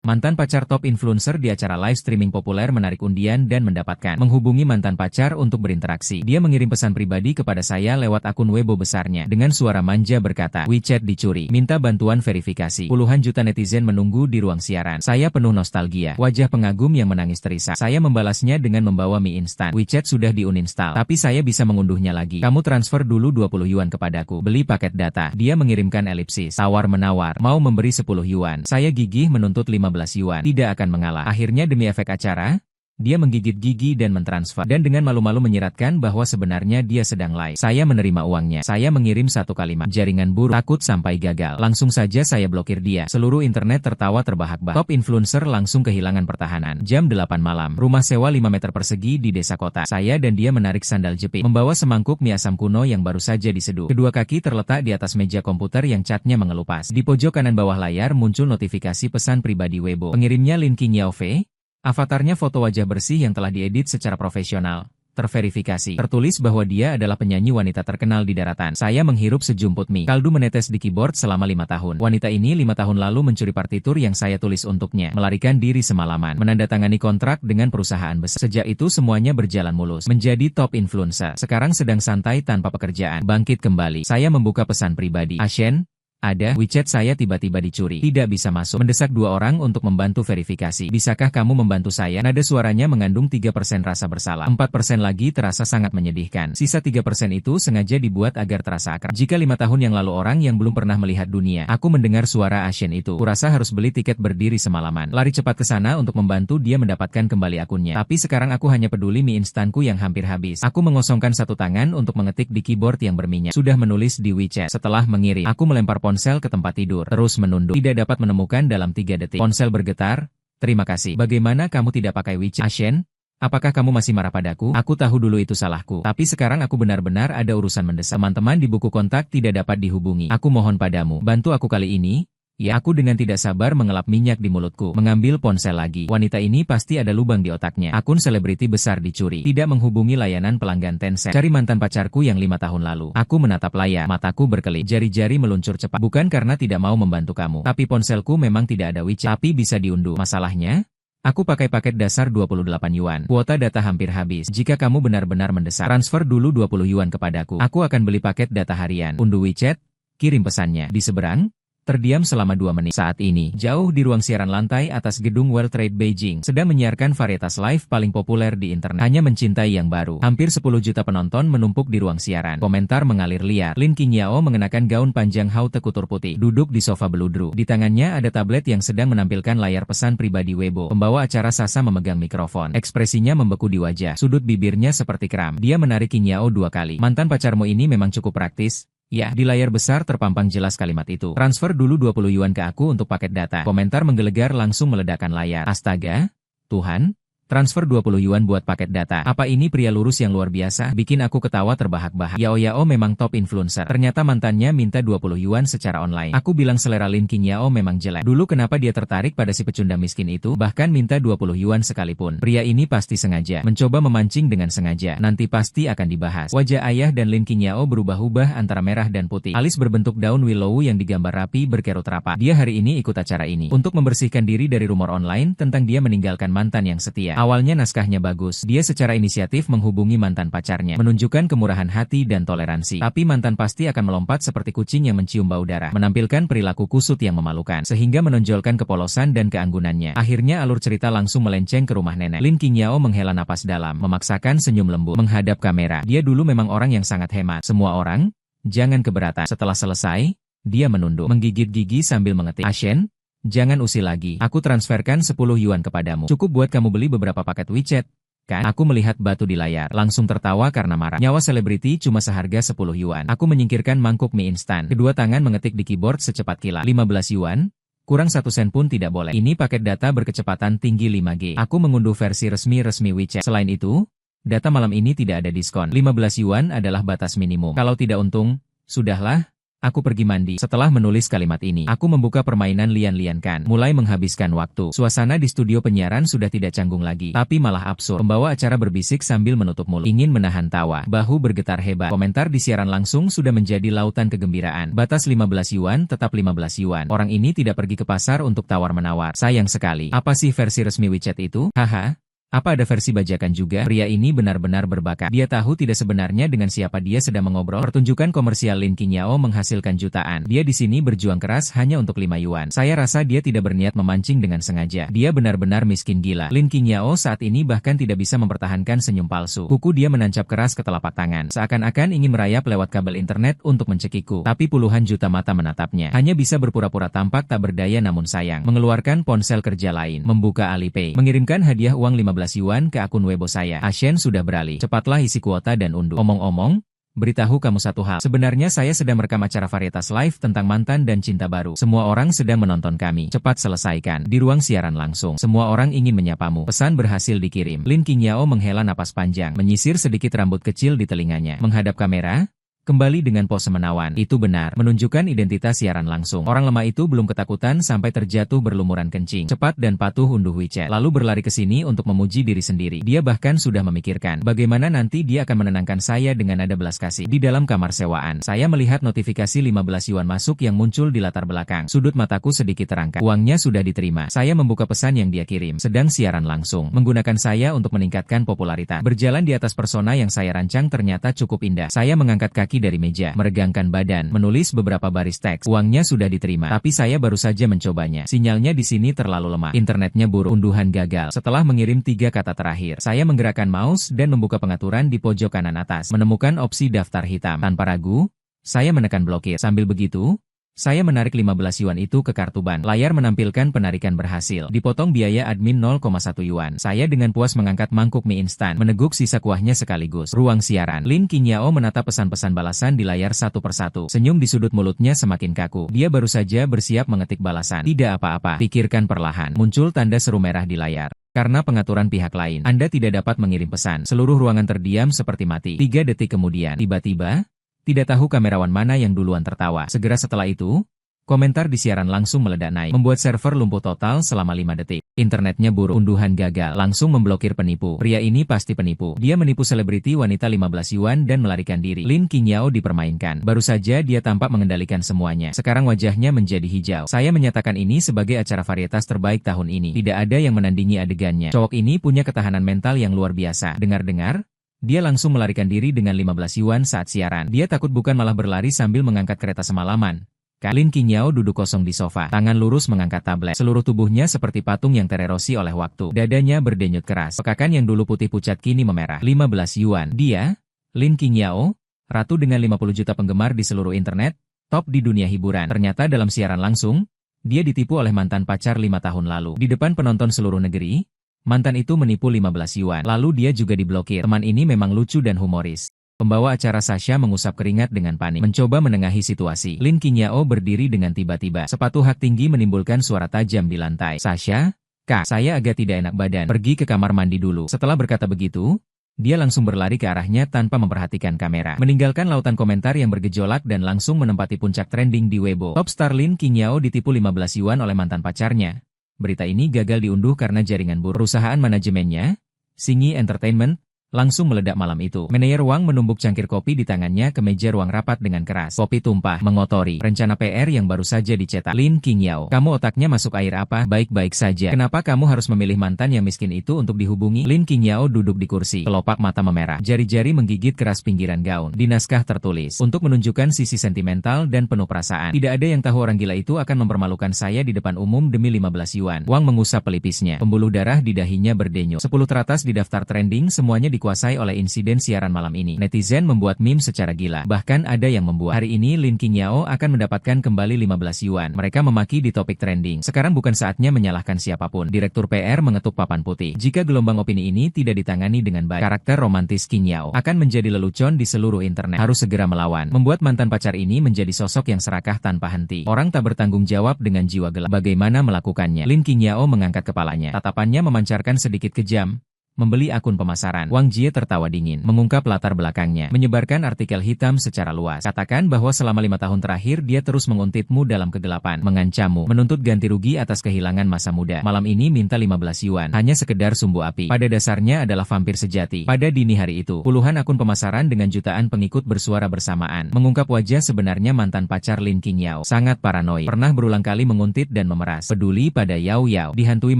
Mantan pacar top influencer di acara live streaming populer menarik undian dan mendapatkan menghubungi mantan pacar untuk berinteraksi. Dia mengirim pesan pribadi kepada saya lewat akun Weibo besarnya. Dengan suara manja berkata, WeChat dicuri, minta bantuan verifikasi. Puluhan juta netizen menunggu di ruang siaran. Saya penuh nostalgia. Wajah pengagum yang menangis terisak. Saya membalasnya dengan membawa mie instan. WeChat sudah diuninstall, tapi saya bisa mengunduhnya lagi. Kamu transfer dulu 20 yuan kepadaku. Beli paket data. Dia mengirimkan elipsis. Tawar-menawar. Mau memberi 10 yuan. Saya gigih menuntut 15 yuan. Tidak akan mengalah. Akhirnya demi efek acara, dia menggigit gigi dan mentransfer. Dan dengan malu-malu menyiratkan bahwa sebenarnya dia sedang live. Saya menerima uangnya. Saya mengirim satu kalimat. Jaringan buruk. Takut sampai gagal. Langsung saja saya blokir dia. Seluruh internet tertawa terbahak-bahak. Top influencer langsung kehilangan pertahanan. Jam 8 malam. Rumah sewa 5 meter persegi di desa kota. Saya dan dia menarik sandal jepit. Membawa semangkuk mie asam kuno yang baru saja diseduh. Kedua kaki terletak di atas meja komputer yang catnya mengelupas. Di pojok kanan bawah layar muncul notifikasi pesan pribadi Weibo. Pengirimnya Lin Qingyaofei. Avatarnya foto wajah bersih yang telah diedit secara profesional, terverifikasi. Tertulis bahwa dia adalah penyanyi wanita terkenal di daratan. Saya menghirup sejumput mie. Kaldu menetes di keyboard selama 5 tahun. Wanita ini 5 tahun lalu mencuri partitur yang saya tulis untuknya. Melarikan diri semalaman. Menandatangani kontrak dengan perusahaan besar. Sejak itu semuanya berjalan mulus. Menjadi top influencer. Sekarang sedang santai tanpa pekerjaan. Bangkit kembali. Saya membuka pesan pribadi. Ashen? Ada, WeChat saya tiba-tiba dicuri. Tidak bisa masuk. Mendesak 2 orang untuk membantu verifikasi. Bisakah kamu membantu saya? Nada suaranya mengandung 3% rasa bersalah. 4% lagi terasa sangat menyedihkan. Sisa 3% itu sengaja dibuat agar terasa akrab. Jika 5 tahun yang lalu orang yang belum pernah melihat dunia, aku mendengar suara Ashen itu. Kurasa harus beli tiket berdiri semalaman. Lari cepat ke sana untuk membantu dia mendapatkan kembali akunnya. Tapi sekarang aku hanya peduli mie instanku yang hampir habis. Aku mengosongkan satu tangan untuk mengetik di keyboard yang berminyak. Sudah menulis di WeChat. Setelah mengirim, aku melempar ponsel ke tempat tidur, terus menunduk. Tidak dapat menemukan dalam 3 detik. Ponsel bergetar. Terima kasih. Bagaimana kamu tidak pakai WeChat? Ashen? Apakah kamu masih marah padaku? Aku tahu dulu itu salahku. Tapi sekarang aku benar-benar ada urusan mendesak. Teman-teman di buku kontak tidak dapat dihubungi. Aku mohon padamu, bantu aku kali ini. Ya, aku dengan tidak sabar mengelap minyak di mulutku. Mengambil ponsel lagi. Wanita ini pasti ada lubang di otaknya. Akun selebriti besar dicuri. Tidak menghubungi layanan pelanggan Tencent. Cari mantan pacarku yang 5 tahun lalu. Aku menatap layar. Mataku berkelip. Jari-jari meluncur cepat. Bukan karena tidak mau membantu kamu. Tapi ponselku memang tidak ada WeChat. Tapi bisa diunduh. Masalahnya? Aku pakai paket dasar 28 yuan. Kuota data hampir habis. Jika kamu benar-benar mendesak, transfer dulu 20 yuan kepadaku. Aku akan beli paket data harian. Unduh WeChat. Kirim pesannya. Di seberang? Terdiam selama 2 menit. Saat ini, jauh di ruang siaran lantai atas gedung World Trade Beijing, sedang menyiarkan varietas live paling populer di internet. Hanya mencintai yang baru. Hampir 10 juta penonton menumpuk di ruang siaran. Komentar mengalir liar. Lin Qingyao mengenakan gaun panjang haute couture putih. Duduk di sofa beludru. Di tangannya ada tablet yang sedang menampilkan layar pesan pribadi Weibo. Pembawa acara Sasa memegang mikrofon. Ekspresinya membeku di wajah. Sudut bibirnya seperti kram. Dia menarik Qingyao 2 kali. Mantan pacarmu ini memang cukup praktis. Ya, di layar besar terpampang jelas kalimat itu. Transfer dulu 20 yuan ke aku untuk paket data. Komentar menggelegar langsung meledakkan layar. Astaga, Tuhan, transfer 20 yuan buat paket data. Apa ini pria lurus yang luar biasa? Bikin aku ketawa terbahak-bahak. Yao memang top influencer. Ternyata mantannya minta 20 yuan secara online. Aku bilang selera Lin Qingyao memang jelek. Dulu kenapa dia tertarik pada si pecundang miskin itu? Bahkan minta 20 yuan sekalipun. Pria ini pasti sengaja. Mencoba memancing dengan sengaja. Nanti pasti akan dibahas. Wajah ayah dan Lin Qingyao berubah-ubah antara merah dan putih. Alis berbentuk daun willow yang digambar rapi berkerut rapat. Dia hari ini ikut acara ini untuk membersihkan diri dari rumor online tentang dia meninggalkan mantan yang setia. Awalnya naskahnya bagus. Dia secara inisiatif menghubungi mantan pacarnya, menunjukkan kemurahan hati dan toleransi. Tapi mantan pasti akan melompat seperti kucing yang mencium bau darah, menampilkan perilaku kusut yang memalukan, sehingga menonjolkan kepolosan dan keanggunannya. Akhirnya alur cerita langsung melenceng ke rumah nenek. Lin Qingyao menghela napas dalam, memaksakan senyum lembut, menghadap kamera. Dia dulu memang orang yang sangat hemat. Semua orang, jangan keberatan. Setelah selesai, dia menunduk, menggigit gigi sambil mengetik. Ashen? Jangan usil lagi. Aku transferkan 10 yuan kepadamu. Cukup buat kamu beli beberapa paket WeChat. Kan? Aku melihat batu di layar. Langsung tertawa karena marah. Nyawa selebriti cuma seharga 10 yuan. Aku menyingkirkan mangkuk mie instan. Kedua tangan mengetik di keyboard secepat kilat. 15 yuan? Kurang 1 sen pun tidak boleh. Ini paket data berkecepatan tinggi 5G. Aku mengunduh versi resmi WeChat. Selain itu, data malam ini tidak ada diskon. 15 yuan adalah batas minimum. Kalau tidak untung, sudahlah. Aku pergi mandi. Setelah menulis kalimat ini, aku membuka permainan Lian Kan, mulai menghabiskan waktu. Suasana di studio penyiaran sudah tidak canggung lagi, tapi malah absurd. Pembawa acara berbisik sambil menutup mulut, ingin menahan tawa. Bahu bergetar hebat. Komentar di siaran langsung sudah menjadi lautan kegembiraan. Batas 15 yuan tetap 15 yuan. Orang ini tidak pergi ke pasar untuk tawar-menawar. Sayang sekali. Apa sih versi resmi WeChat itu? Haha. Apa ada versi bajakan juga? Pria ini benar-benar berbakat. Dia tahu tidak sebenarnya dengan siapa dia sedang mengobrol. Pertunjukan komersial Lin Qingyao menghasilkan jutaan. Dia di sini berjuang keras hanya untuk 5 yuan. Saya rasa dia tidak berniat memancing dengan sengaja. Dia benar-benar miskin gila. Lin Qingyao saat ini bahkan tidak bisa mempertahankan senyum palsu. Kuku dia menancap keras ke telapak tangan. Seakan-akan ingin merayap lewat kabel internet untuk mencekikku. Tapi puluhan juta mata menatapnya. Hanya bisa berpura-pura tampak tak berdaya namun sayang. Mengeluarkan ponsel kerja lain. Membuka Alipay. Mengirimkan hadiah uang 15 yuan ke akun Weibo saya. Ashen sudah beralih. Cepatlah isi kuota dan unduh. Omong-omong, beritahu kamu satu hal. Sebenarnya saya sedang merekam acara varietas live tentang mantan dan cinta baru. Semua orang sedang menonton kami. Cepat selesaikan. Di ruang siaran langsung. Semua orang ingin menyapamu. Pesan berhasil dikirim. Lin Qingyao menghela napas panjang. Menyisir sedikit rambut kecil di telinganya. Menghadap kamera. Kembali dengan pose menawan. Itu benar, menunjukkan identitas siaran langsung. Orang lemah itu belum ketakutan sampai terjatuh berlumuran kencing. Cepat dan patuh unduh WeChat. Lalu berlari ke sini untuk memuji diri sendiri. Dia bahkan sudah memikirkan bagaimana nanti dia akan menenangkan saya dengan nada belas kasih. Di dalam kamar sewaan, saya melihat notifikasi 15 yuan masuk yang muncul di latar belakang. Sudut mataku sedikit terangkat. Uangnya sudah diterima. Saya membuka pesan yang dia kirim. Sedang siaran langsung. Menggunakan saya untuk meningkatkan popularitas. Berjalan di atas persona yang saya rancang ternyata cukup indah. Saya mengangkat kaki dari meja, meregangkan badan, menulis beberapa baris teks. Uangnya sudah diterima, tapi saya baru saja mencobanya. Sinyalnya di sini terlalu lemah. Internetnya buruk. Unduhan gagal. Setelah mengirim 3 kata terakhir, saya menggerakkan mouse dan membuka pengaturan di pojok kanan atas. Menemukan opsi daftar hitam. Tanpa ragu, saya menekan blokir. Sambil begitu, saya menarik 15 yuan itu ke kartu ban. Layar menampilkan penarikan berhasil. Dipotong biaya admin 0,1 yuan. Saya dengan puas mengangkat mangkuk mie instan, meneguk sisa kuahnya sekaligus. Ruang siaran. Lin Qingyao menatap pesan-pesan balasan di layar satu persatu. Senyum di sudut mulutnya semakin kaku. Dia baru saja bersiap mengetik balasan. Tidak apa-apa, pikirkan perlahan. Muncul tanda seru merah di layar. Karena pengaturan pihak lain, Anda tidak dapat mengirim pesan. Seluruh ruangan terdiam seperti mati. 3 detik kemudian, tiba-tiba, tidak tahu kamerawan mana yang duluan tertawa. Segera setelah itu, komentar di siaran langsung meledak naik, membuat server lumpuh total selama 5 detik. Internetnya buruk, unduhan gagal, langsung memblokir penipu. Pria ini pasti penipu. Dia menipu selebriti wanita 15 yuan dan melarikan diri. Lin Qingyao dipermainkan. Baru saja dia tampak mengendalikan semuanya. Sekarang wajahnya menjadi hijau. Saya menyatakan ini sebagai acara varietas terbaik tahun ini. Tidak ada yang menandingi adegannya. Cowok ini punya ketahanan mental yang luar biasa. Dengar-dengar, dia langsung melarikan diri dengan 15 yuan saat siaran. Dia takut bukan malah berlari sambil mengangkat kereta semalaman. Lin Qingyao duduk kosong di sofa, tangan lurus mengangkat tablet. Seluruh tubuhnya seperti patung yang tererosi oleh waktu. Dadanya berdenyut keras. Pekakan yang dulu putih pucat kini memerah. 15 yuan. Dia, Lin Qingyao, ratu dengan 50 juta penggemar di seluruh internet, top di dunia hiburan. Ternyata dalam siaran langsung, dia ditipu oleh mantan pacar 5 tahun lalu. Di depan penonton seluruh negeri, mantan itu menipu 15 yuan. Lalu dia juga diblokir. Teman ini memang lucu dan humoris. Pembawa acara Sasha mengusap keringat dengan panik. Mencoba menengahi situasi. Lin Qingyao berdiri dengan tiba-tiba. Sepatu hak tinggi menimbulkan suara tajam di lantai. Sasha, Kak, saya agak tidak enak badan. Pergi ke kamar mandi dulu. Setelah berkata begitu, dia langsung berlari ke arahnya tanpa memperhatikan kamera. Meninggalkan lautan komentar yang bergejolak dan langsung menempati puncak trending di Weibo. Top star Lin Qingyao ditipu 15 yuan oleh mantan pacarnya. Berita ini gagal diunduh karena jaringan buruk. Perusahaan manajemennya, Singi Entertainment, langsung meledak malam itu. Manajer Wang menumbuk cangkir kopi di tangannya ke meja ruang rapat dengan keras. Kopi tumpah, mengotori rencana PR yang baru saja dicetak. Lin Qingyao, kamu otaknya masuk air apa? Baik-baik saja. Kenapa kamu harus memilih mantan yang miskin itu untuk dihubungi? Lin Qingyao duduk di kursi, kelopak mata memerah. Jari-jari menggigit keras pinggiran gaun. Di naskah tertulis, untuk menunjukkan sisi sentimental dan penuh perasaan. Tidak ada yang tahu orang gila itu akan mempermalukan saya di depan umum demi 15 yuan. Wang mengusap pelipisnya. Pembuluh darah di dahinya berdenyut. 10 teratas di daftar trending semuanya dikuasai oleh insiden siaran malam ini. Netizen membuat meme secara gila. Bahkan ada yang membuat hari ini Lin Qingyao akan mendapatkan kembali 15 yuan. Mereka memaki di topik trending. Sekarang bukan saatnya menyalahkan siapapun. Direktur PR mengetuk papan putih. Jika gelombang opini ini tidak ditangani dengan baik, karakter romantis Qingyao akan menjadi lelucon di seluruh internet. Harus segera melawan. Membuat mantan pacar ini menjadi sosok yang serakah tanpa henti. Orang tak bertanggung jawab dengan jiwa gelap. Bagaimana melakukannya? Lin Qingyao mengangkat kepalanya. Tatapannya memancarkan sedikit kejam. Membeli akun pemasaran. Wang Jie tertawa dingin, mengungkap latar belakangnya, menyebarkan artikel hitam secara luas. Katakan bahwa selama 5 tahun terakhir dia terus menguntitmu dalam kegelapan, mengancammu, menuntut ganti rugi atas kehilangan masa muda. Malam ini minta 15 yuan, hanya sekedar sumbu api. Pada dasarnya adalah vampir sejati. Pada dini hari itu, puluhan akun pemasaran dengan jutaan pengikut bersuara bersamaan, mengungkap wajah sebenarnya mantan pacar Lin Qingyao. Sangat paranoid, pernah berulang kali menguntit dan memeras. Peduli pada Yao Yao, dihantui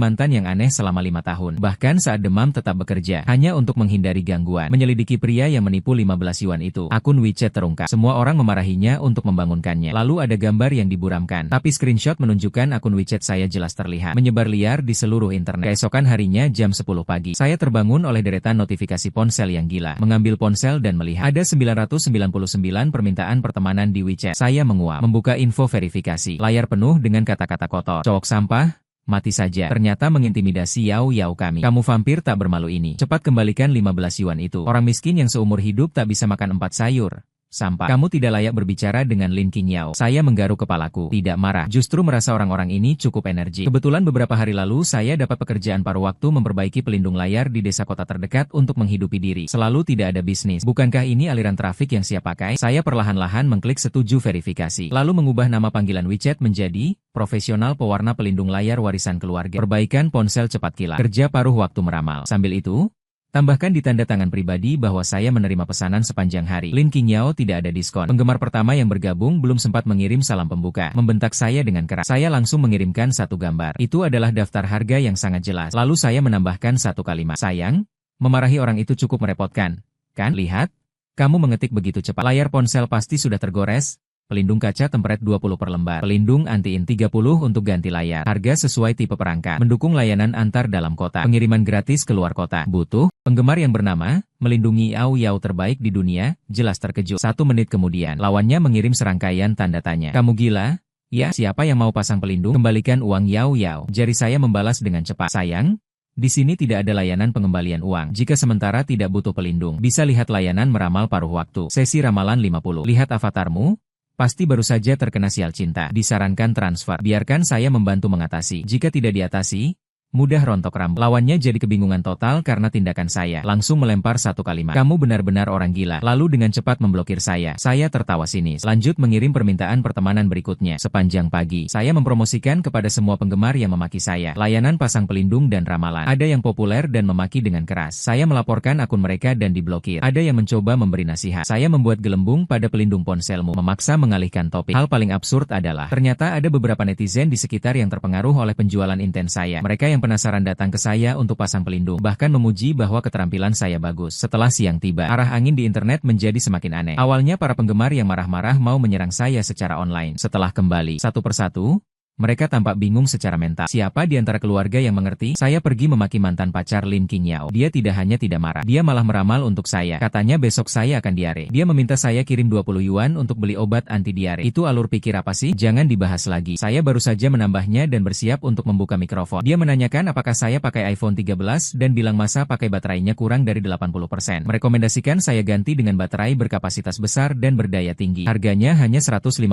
mantan yang aneh selama 5 tahun. Bahkan saat demam tetap bekerja, hanya untuk menghindari gangguan. Menyelidiki pria yang menipu 15 yuan itu. Akun WeChat terungkap. Semua orang memarahinya untuk membangunkannya. Lalu ada gambar yang diburamkan. Tapi screenshot menunjukkan akun WeChat saya jelas terlihat menyebar liar di seluruh internet. Keesokan harinya jam 10 pagi. Saya terbangun oleh deretan notifikasi ponsel yang gila. Mengambil ponsel dan melihat ada 999 permintaan pertemanan di WeChat. Saya menguap. Membuka info verifikasi. Layar penuh dengan kata-kata kotor. Cowok sampah. Mati saja. Ternyata mengintimidasi Yao Yao kami. Kamu vampir tak bermalu ini. Cepat kembalikan 15 yuan itu. Orang miskin yang seumur hidup tak bisa makan 4 sayur. Sampah. Kamu tidak layak berbicara dengan Lin Qingyao. Saya menggaruk kepalaku. Tidak marah. Justru merasa orang-orang ini cukup energi. Kebetulan beberapa hari lalu saya dapat pekerjaan paruh waktu memperbaiki pelindung layar di desa kota terdekat untuk menghidupi diri. Selalu tidak ada bisnis. Bukankah ini aliran trafik yang siap pakai? Saya perlahan-lahan mengklik setuju verifikasi. Lalu mengubah nama panggilan WeChat menjadi Profesional Pewarna Pelindung Layar Warisan Keluarga. Perbaikan ponsel cepat kilat. Kerja paruh waktu meramal. Sambil itu, tambahkan di tanda tangan pribadi bahwa saya menerima pesanan sepanjang hari. Lin Qingyao tidak ada diskon. Penggemar pertama yang bergabung belum sempat mengirim salam pembuka. Membentak saya dengan keras. Saya langsung mengirimkan satu gambar. Itu adalah daftar harga yang sangat jelas. Lalu saya menambahkan satu kalimat. Sayang, memarahi orang itu cukup merepotkan. Kan? Lihat, kamu mengetik begitu cepat. Layar ponsel pasti sudah tergores. Pelindung kaca temperet 20 per lembar. Pelindung anti-in 30 untuk ganti layar. Harga sesuai tipe perangkat. Mendukung layanan antar dalam kota. Pengiriman gratis keluar kota. Butuh? Penggemar yang bernama melindungi Yao Yao terbaik di dunia, jelas terkejut. 1 menit kemudian, lawannya mengirim serangkaian tanda tanya. Kamu gila? Ya, siapa yang mau pasang pelindung? Kembalikan uang Yao Yao. Jari saya membalas dengan cepat. Sayang, di sini tidak ada layanan pengembalian uang. Jika sementara tidak butuh pelindung, bisa lihat layanan meramal paruh waktu. Sesi ramalan 50. Lihat avatarmu. Pasti baru saja terkena sial cinta. Disarankan transfer. Biarkan saya membantu mengatasi. Jika tidak diatasi, mudah rontok rambut. Lawannya jadi kebingungan total karena tindakan saya. Langsung melempar satu kalimat. Kamu benar-benar orang gila. Lalu dengan cepat memblokir saya. Saya tertawa sinis. Lanjut mengirim permintaan pertemanan berikutnya. Sepanjang pagi, saya mempromosikan kepada semua penggemar yang memaki saya. Layanan pasang pelindung dan ramalan. Ada yang populer dan memaki dengan keras. Saya melaporkan akun mereka dan diblokir. Ada yang mencoba memberi nasihat. Saya membuat gelembung pada pelindung ponselmu. Memaksa mengalihkan topik. Hal paling absurd adalah, ternyata ada beberapa netizen di sekitar yang terpengaruh oleh penjualan intens saya. Mereka yang penasaran datang ke saya untuk pasang pelindung, bahkan memuji bahwa keterampilan saya bagus. Setelah siang tiba, arah angin di internet menjadi semakin aneh. Awalnya para penggemar yang marah-marah mau menyerang saya secara online. Setelah kembali satu persatu, mereka tampak bingung secara mental. Siapa di antara keluarga yang mengerti? Saya pergi memaki mantan pacar Lin Qingyao. Dia tidak hanya tidak marah, dia malah meramal untuk saya. Katanya besok saya akan diare. Dia meminta saya kirim 20 yuan untuk beli obat anti diare. Itu alur pikir apa sih? Jangan dibahas lagi. Saya baru saja menambahnya dan bersiap untuk membuka mikrofon. Dia menanyakan apakah saya pakai iPhone 13 dan bilang masa pakai baterainya kurang dari 80%. Merekomendasikan saya ganti dengan baterai berkapasitas besar dan berdaya tinggi. Harganya hanya 158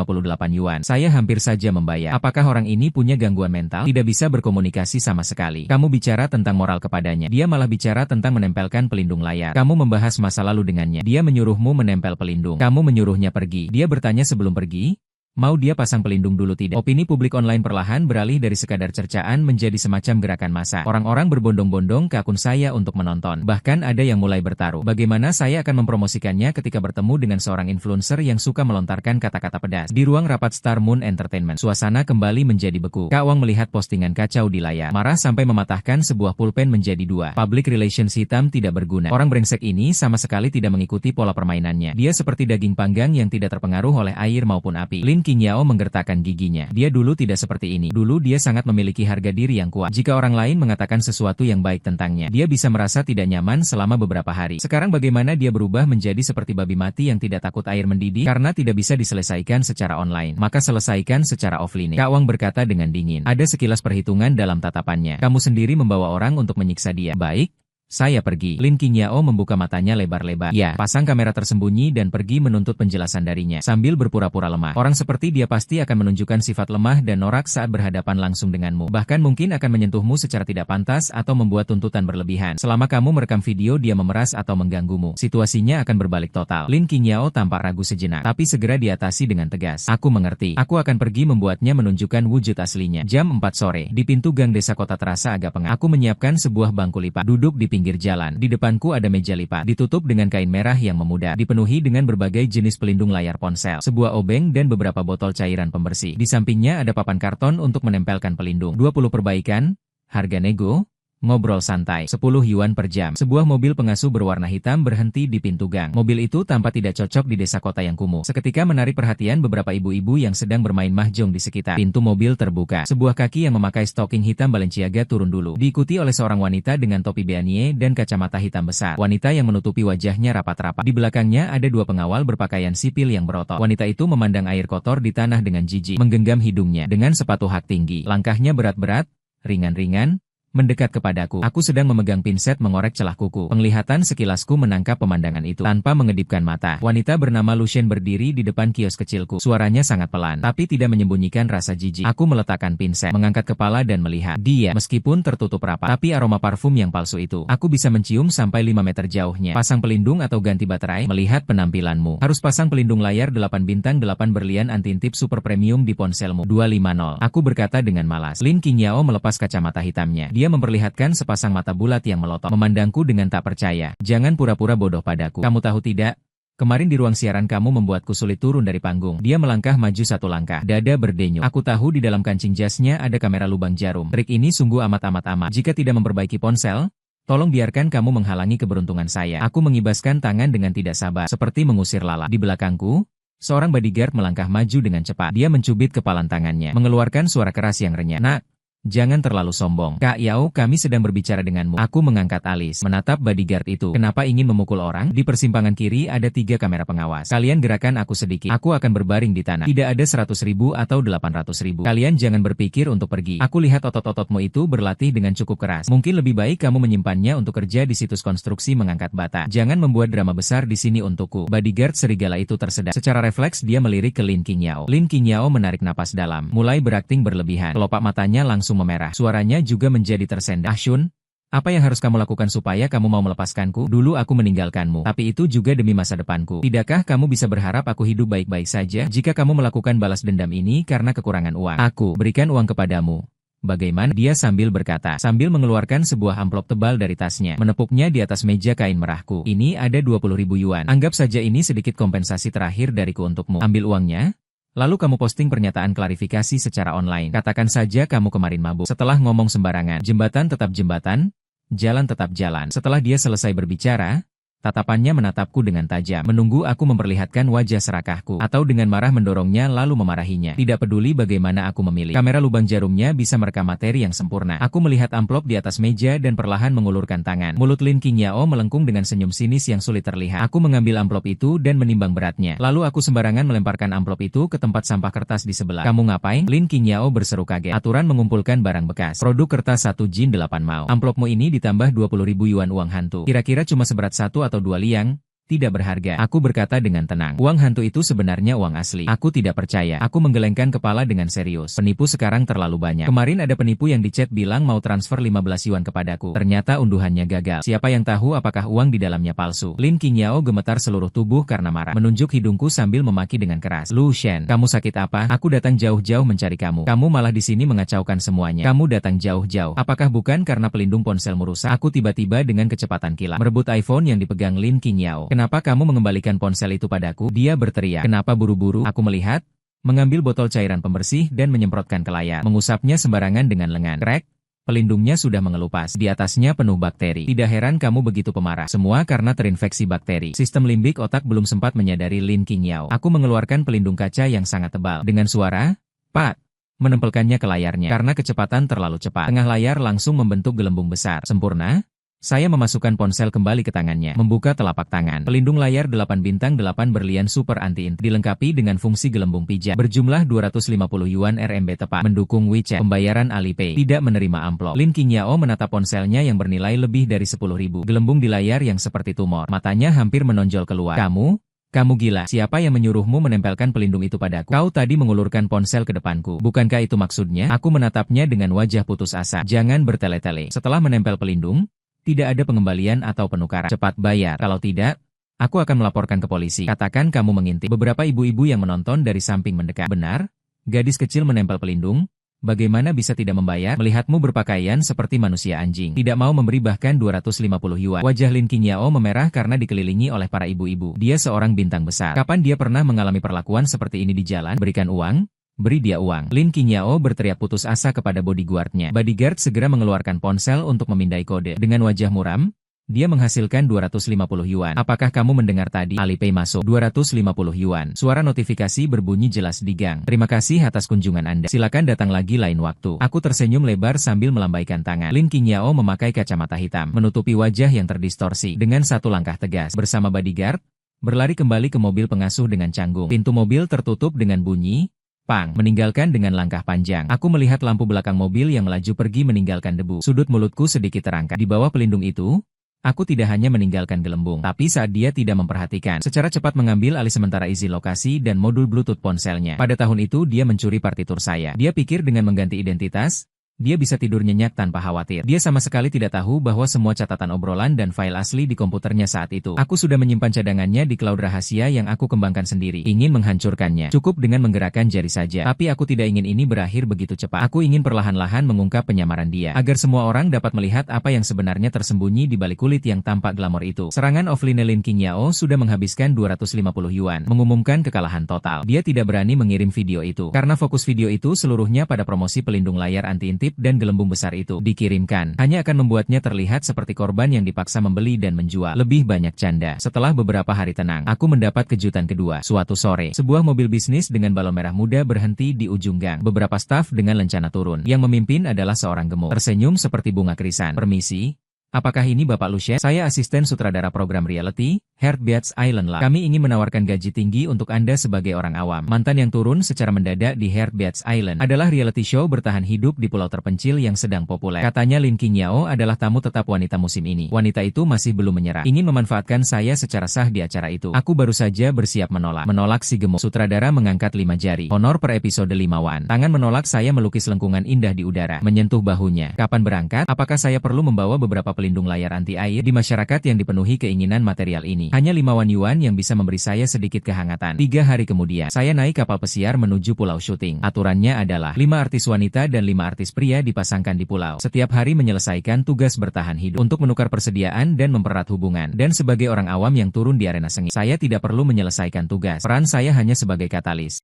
yuan. Saya hampir saja membayar. Apakah orang ini punya gangguan mental? Tidak bisa berkomunikasi sama sekali. Kamu bicara tentang moral kepadanya. Dia malah bicara tentang menempelkan pelindung layar. Kamu membahas masa lalu dengannya. Dia menyuruhmu menempel pelindung. Kamu menyuruhnya pergi. Dia bertanya sebelum pergi, mau dia pasang pelindung dulu tidak? Opini publik online perlahan beralih dari sekadar cercaan menjadi semacam gerakan massa. Orang-orang berbondong-bondong ke akun saya untuk menonton. Bahkan ada yang mulai bertaruh. Bagaimana saya akan mempromosikannya ketika bertemu dengan seorang influencer yang suka melontarkan kata-kata pedas. Di ruang rapat Star Moon Entertainment, suasana kembali menjadi beku. Kak Wang melihat postingan kacau di layar. Marah sampai mematahkan sebuah pulpen menjadi dua. Public relations hitam tidak berguna. Orang brengsek ini sama sekali tidak mengikuti pola permainannya. Dia seperti daging panggang yang tidak terpengaruh oleh air maupun api. Lin Qingyao menggertakkan giginya. Dia dulu tidak seperti ini. Dulu dia sangat memiliki harga diri yang kuat. Jika orang lain mengatakan sesuatu yang baik tentangnya, dia bisa merasa tidak nyaman selama beberapa hari. Sekarang bagaimana dia berubah menjadi seperti babi mati yang tidak takut air mendidih karena tidak bisa diselesaikan secara online. Maka selesaikan secara offline. Kak Wang berkata dengan dingin. Ada sekilas perhitungan dalam tatapannya. Kamu sendiri membawa orang untuk menyiksa dia. Baik. Saya pergi. Lin Qingyao membuka matanya lebar-lebar. Ya, pasang kamera tersembunyi dan pergi menuntut penjelasan darinya. Sambil berpura-pura lemah. Orang seperti dia pasti akan menunjukkan sifat lemah dan norak saat berhadapan langsung denganmu. Bahkan mungkin akan menyentuhmu secara tidak pantas atau membuat tuntutan berlebihan. Selama kamu merekam video dia memeras atau mengganggumu, situasinya akan berbalik total. Lin Qingyao tampak ragu sejenak, tapi segera diatasi dengan tegas. Aku mengerti. Aku akan pergi membuatnya menunjukkan wujud aslinya. Jam 4 sore. Di pintu gang desa kota terasa agak pengap. Aku menyiapkan sebuah bangku lipat. Duduk di pinggir jalan. Di depanku ada meja lipat, ditutup dengan kain merah yang memudar, dipenuhi dengan berbagai jenis pelindung layar ponsel, sebuah obeng dan beberapa botol cairan pembersih. Di sampingnya ada papan karton untuk menempelkan pelindung. 20 perbaikan, harga nego, ngobrol santai, 10 yuan per jam. Sebuah mobil pengasuh berwarna hitam berhenti di pintu gang. Mobil itu tampak tidak cocok di desa kota yang kumuh. Seketika menarik perhatian beberapa ibu-ibu yang sedang bermain mahjong di sekitar. Pintu mobil terbuka. Sebuah kaki yang memakai stocking hitam Balenciaga turun dulu. Diikuti oleh seorang wanita dengan topi beanie dan kacamata hitam besar. Wanita yang menutupi wajahnya rapat-rapat. Di belakangnya ada dua pengawal berpakaian sipil yang berotot. Wanita itu memandang air kotor di tanah dengan jijik. Menggenggam hidungnya dengan sepatu hak tinggi. Langkahnya berat-berat, ringan-ringan, mendekat kepadaku. Aku sedang memegang pinset mengorek celah kuku. Penglihatan sekilasku menangkap pemandangan itu. Tanpa mengedipkan mata, wanita bernama Lucien berdiri di depan kios kecilku. Suaranya sangat pelan, tapi tidak menyembunyikan rasa jijik. Aku meletakkan pinset, mengangkat kepala dan melihat dia. Meskipun tertutup rapat, tapi aroma parfum yang palsu itu, aku bisa mencium sampai 5 meter jauhnya. Pasang pelindung atau ganti baterai? Melihat penampilanmu, harus pasang pelindung layar 8 bintang 8 berlian anti-intip super premium di ponselmu. 250. Aku berkata dengan malas. Lin Qingyao melepas kacamata hitamnya. Dia memperlihatkan sepasang mata bulat yang melotot, memandangku dengan tak percaya. Jangan pura-pura bodoh padaku. Kamu tahu tidak? Kemarin di ruang siaran kamu membuatku sulit turun dari panggung. Dia melangkah maju 1 langkah. Dada berdenyut. Aku tahu di dalam kancing jasnya ada kamera lubang jarum. Trik ini sungguh amat. Jika tidak memperbaiki ponsel, tolong biarkan kamu menghalangi keberuntungan saya. Aku mengibaskan tangan dengan tidak sabar, seperti mengusir lalat. Di belakangku, seorang bodyguard melangkah maju dengan cepat. Dia mencubit kepalan tangannya, mengeluarkan suara keras yang renyah. Nak, jangan terlalu sombong. Kak Yao, kami sedang berbicara denganmu. Aku mengangkat alis, menatap bodyguard itu. Kenapa ingin memukul orang? Di persimpangan kiri ada 3 kamera pengawas. Kalian gerakan aku sedikit, aku akan berbaring di tanah. Tidak ada 100.000 atau 800.000. Kalian jangan berpikir untuk pergi. Aku lihat otot-ototmu itu berlatih dengan cukup keras. Mungkin lebih baik kamu menyimpannya untuk kerja di situs konstruksi mengangkat bata. Jangan membuat drama besar di sini untukku. Bodyguard serigala itu tersedak. Secara refleks dia melirik ke Lin Qingyao. Lin Qingyao menarik napas dalam, mulai berakting berlebihan. Kelopak matanya langsung memerah. Suaranya juga menjadi tersendat. Shun, apa yang harus kamu lakukan supaya kamu mau melepaskanku? Dulu aku meninggalkanmu, tapi itu juga demi masa depanku. Tidakkah kamu bisa berharap aku hidup baik-baik saja? Jika kamu melakukan balas dendam ini karena kekurangan uang, aku berikan uang kepadamu. Bagaimana? Dia sambil berkata, sambil mengeluarkan sebuah amplop tebal dari tasnya, menepuknya di atas meja kain merahku. Ini ada 20.000 yuan. Anggap saja ini sedikit kompensasi terakhir dariku untukmu. Ambil uangnya. Lalu kamu posting pernyataan klarifikasi secara online. Katakan saja kamu kemarin mabuk. Setelah ngomong sembarangan, jembatan tetap jembatan, jalan tetap jalan. Setelah dia selesai berbicara, tatapannya menatapku dengan tajam, menunggu aku memperlihatkan wajah serakahku, atau dengan marah mendorongnya lalu memarahinya. Tidak peduli bagaimana aku memilih, kamera lubang jarumnya bisa merekam materi yang sempurna. Aku melihat amplop di atas meja dan perlahan mengulurkan tangan. Mulut Lin Qingyao melengkung dengan senyum sinis yang sulit terlihat. Aku mengambil amplop itu dan menimbang beratnya. Lalu aku sembarangan melemparkan amplop itu ke tempat sampah kertas di sebelah. Kamu ngapain? Lin Qingyao berseru kaget. Aturan mengumpulkan barang bekas. Produk kertas 1 jin 8 mao. Amplopmu ini ditambah 20.000 yuan uang hantu. Kira-kira cuma seberat 1 atau 2 liang, tidak berharga. Aku berkata dengan tenang. Uang hantu itu sebenarnya uang asli. Aku tidak percaya. Aku menggelengkan kepala dengan serius. Penipu sekarang terlalu banyak. Kemarin ada penipu yang di chat bilang mau transfer 15 yuan kepadaku. Ternyata unduhannya gagal. Siapa yang tahu apakah uang di dalamnya palsu? Lin Qingyao gemetar seluruh tubuh karena marah. Menunjuk hidungku sambil memaki dengan keras. Lucien, kamu sakit apa? Aku datang jauh-jauh mencari kamu. Kamu malah di sini mengacaukan semuanya. Kamu datang jauh-jauh. Apakah bukan karena pelindung ponselmu rusak? Aku tiba-tiba dengan kecepatan kilat merebut iPhone yang dipegang Lin Qingyao. Kenapa kamu mengembalikan ponsel itu padaku? Dia berteriak. Kenapa buru-buru? Aku melihat, mengambil botol cairan pembersih dan menyemprotkan ke layar. Mengusapnya sembarangan dengan lengan. Krek, pelindungnya sudah mengelupas. Di atasnya penuh bakteri. Tidak heran kamu begitu pemarah. Semua karena terinfeksi bakteri. Sistem limbik otak belum sempat menyadari Lin Qingyao. Aku mengeluarkan pelindung kaca yang sangat tebal. Dengan suara, Pak, menempelkannya ke layarnya. Karena kecepatan terlalu cepat, tengah layar langsung membentuk gelembung besar. Sempurna? Saya memasukkan ponsel kembali ke tangannya, membuka telapak tangan. Pelindung layar 8 bintang 8 berlian super anti-int, dilengkapi dengan fungsi gelembung pijat, berjumlah 250 yuan RMB tepat, mendukung WeChat, pembayaran Alipay, tidak menerima amplop. Lin Qingyao menatap ponselnya yang bernilai lebih dari 10.000, gelembung di layar yang seperti tumor, matanya hampir menonjol keluar. Kamu gila, siapa yang menyuruhmu menempelkan pelindung itu padaku? Kau tadi mengulurkan ponsel ke depanku, bukankah itu maksudnya? Aku menatapnya dengan wajah putus asa. Jangan bertele-tele. Setelah menempel pelindung, tidak ada pengembalian atau penukaran. Cepat bayar. Kalau tidak, aku akan melaporkan ke polisi. Katakan kamu mengintip. Beberapa ibu-ibu yang menonton dari samping mendekat. Benar? Gadis kecil menempel pelindung? Bagaimana bisa tidak membayar? Melihatmu berpakaian seperti manusia anjing. Tidak mau memberi bahkan 250 yuan. Wajah Lin Qingyao memerah karena dikelilingi oleh para ibu-ibu. Dia seorang bintang besar. Kapan dia pernah mengalami perlakuan seperti ini di jalan? Berikan uang? Beri dia uang. Lin Qingyao berteriak putus asa kepada bodyguardnya. Bodyguard segera mengeluarkan ponsel untuk memindai kode. Dengan wajah muram, dia menghasilkan 250 yuan. Apakah kamu mendengar tadi? Alipay masuk. 250 yuan. Suara notifikasi berbunyi jelas di gang. Terima kasih atas kunjungan Anda. Silakan datang lagi lain waktu. Aku tersenyum lebar sambil melambaikan tangan. Lin Qingyao memakai kacamata hitam, menutupi wajah yang terdistorsi. Dengan satu langkah tegas, bersama bodyguard, berlari kembali ke mobil pengasuh dengan canggung. Pintu mobil tertutup dengan bunyi pang, meninggalkan dengan langkah panjang. Aku melihat lampu belakang mobil yang melaju pergi meninggalkan debu. Sudut mulutku sedikit terangkat. Di bawah pelindung itu, aku tidak hanya meninggalkan gelembung, tapi saat dia tidak memperhatikan, secara cepat mengambil alih sementara izin lokasi dan modul Bluetooth ponselnya. Pada tahun itu dia mencuri partitur saya. Dia pikir dengan mengganti identitas, dia bisa tidur nyenyak tanpa khawatir. Dia sama sekali tidak tahu bahwa semua catatan obrolan dan file asli di komputernya saat itu. Aku sudah menyimpan cadangannya di cloud rahasia yang aku kembangkan sendiri. Ingin menghancurkannya. Cukup dengan menggerakkan jari saja. Tapi aku tidak ingin ini berakhir begitu cepat. Aku ingin perlahan-lahan mengungkap penyamaran dia, agar semua orang dapat melihat apa yang sebenarnya tersembunyi di balik kulit yang tampak glamor itu. Serangan offline Lin Qingyao sudah menghabiskan 250 yuan, mengumumkan kekalahan total. Dia tidak berani mengirim video itu, karena fokus video itu seluruhnya pada promosi pelindung layar anti-intip dan gelembung besar itu. Dikirimkan hanya akan membuatnya terlihat seperti korban yang dipaksa membeli dan menjual. Lebih banyak canda. Setelah beberapa hari tenang, aku mendapat kejutan kedua. Suatu sore, sebuah mobil bisnis dengan balon merah muda berhenti di ujung gang. Beberapa staf dengan lencana turun. Yang memimpin adalah seorang gemuk, tersenyum seperti bunga krisan. Permisi. Apakah ini Bapak Lucien? Saya asisten sutradara program reality, Heartbeats Island Lab. Kami ingin menawarkan gaji tinggi untuk Anda sebagai orang awam. Mantan yang turun secara mendadak di Heartbeats Island adalah reality show bertahan hidup di pulau terpencil yang sedang populer. Katanya Lin Qingyao adalah tamu tetap wanita musim ini. Wanita itu masih belum menyerah. Ingin memanfaatkan saya secara sah di acara itu. Aku baru saja bersiap menolak. Menolak si gemuk. Sutradara mengangkat 5 jari. Honor per episode 5 wan. Tangan menolak saya melukis lengkungan indah di udara. Menyentuh bahunya. Kapan berangkat? Apakah saya perlu membawa beberapa pelindung layar anti-air? Di masyarakat yang dipenuhi keinginan material ini, hanya 5 wan yuan yang bisa memberi saya sedikit kehangatan. 3 hari kemudian, saya naik kapal pesiar menuju pulau syuting. Aturannya adalah 5 artis wanita dan 5 artis pria dipasangkan di pulau. Setiap hari menyelesaikan tugas bertahan hidup untuk menukar persediaan dan mempererat hubungan. Dan sebagai orang awam yang turun di arena sengit, saya tidak perlu menyelesaikan tugas. Peran saya hanya sebagai katalis.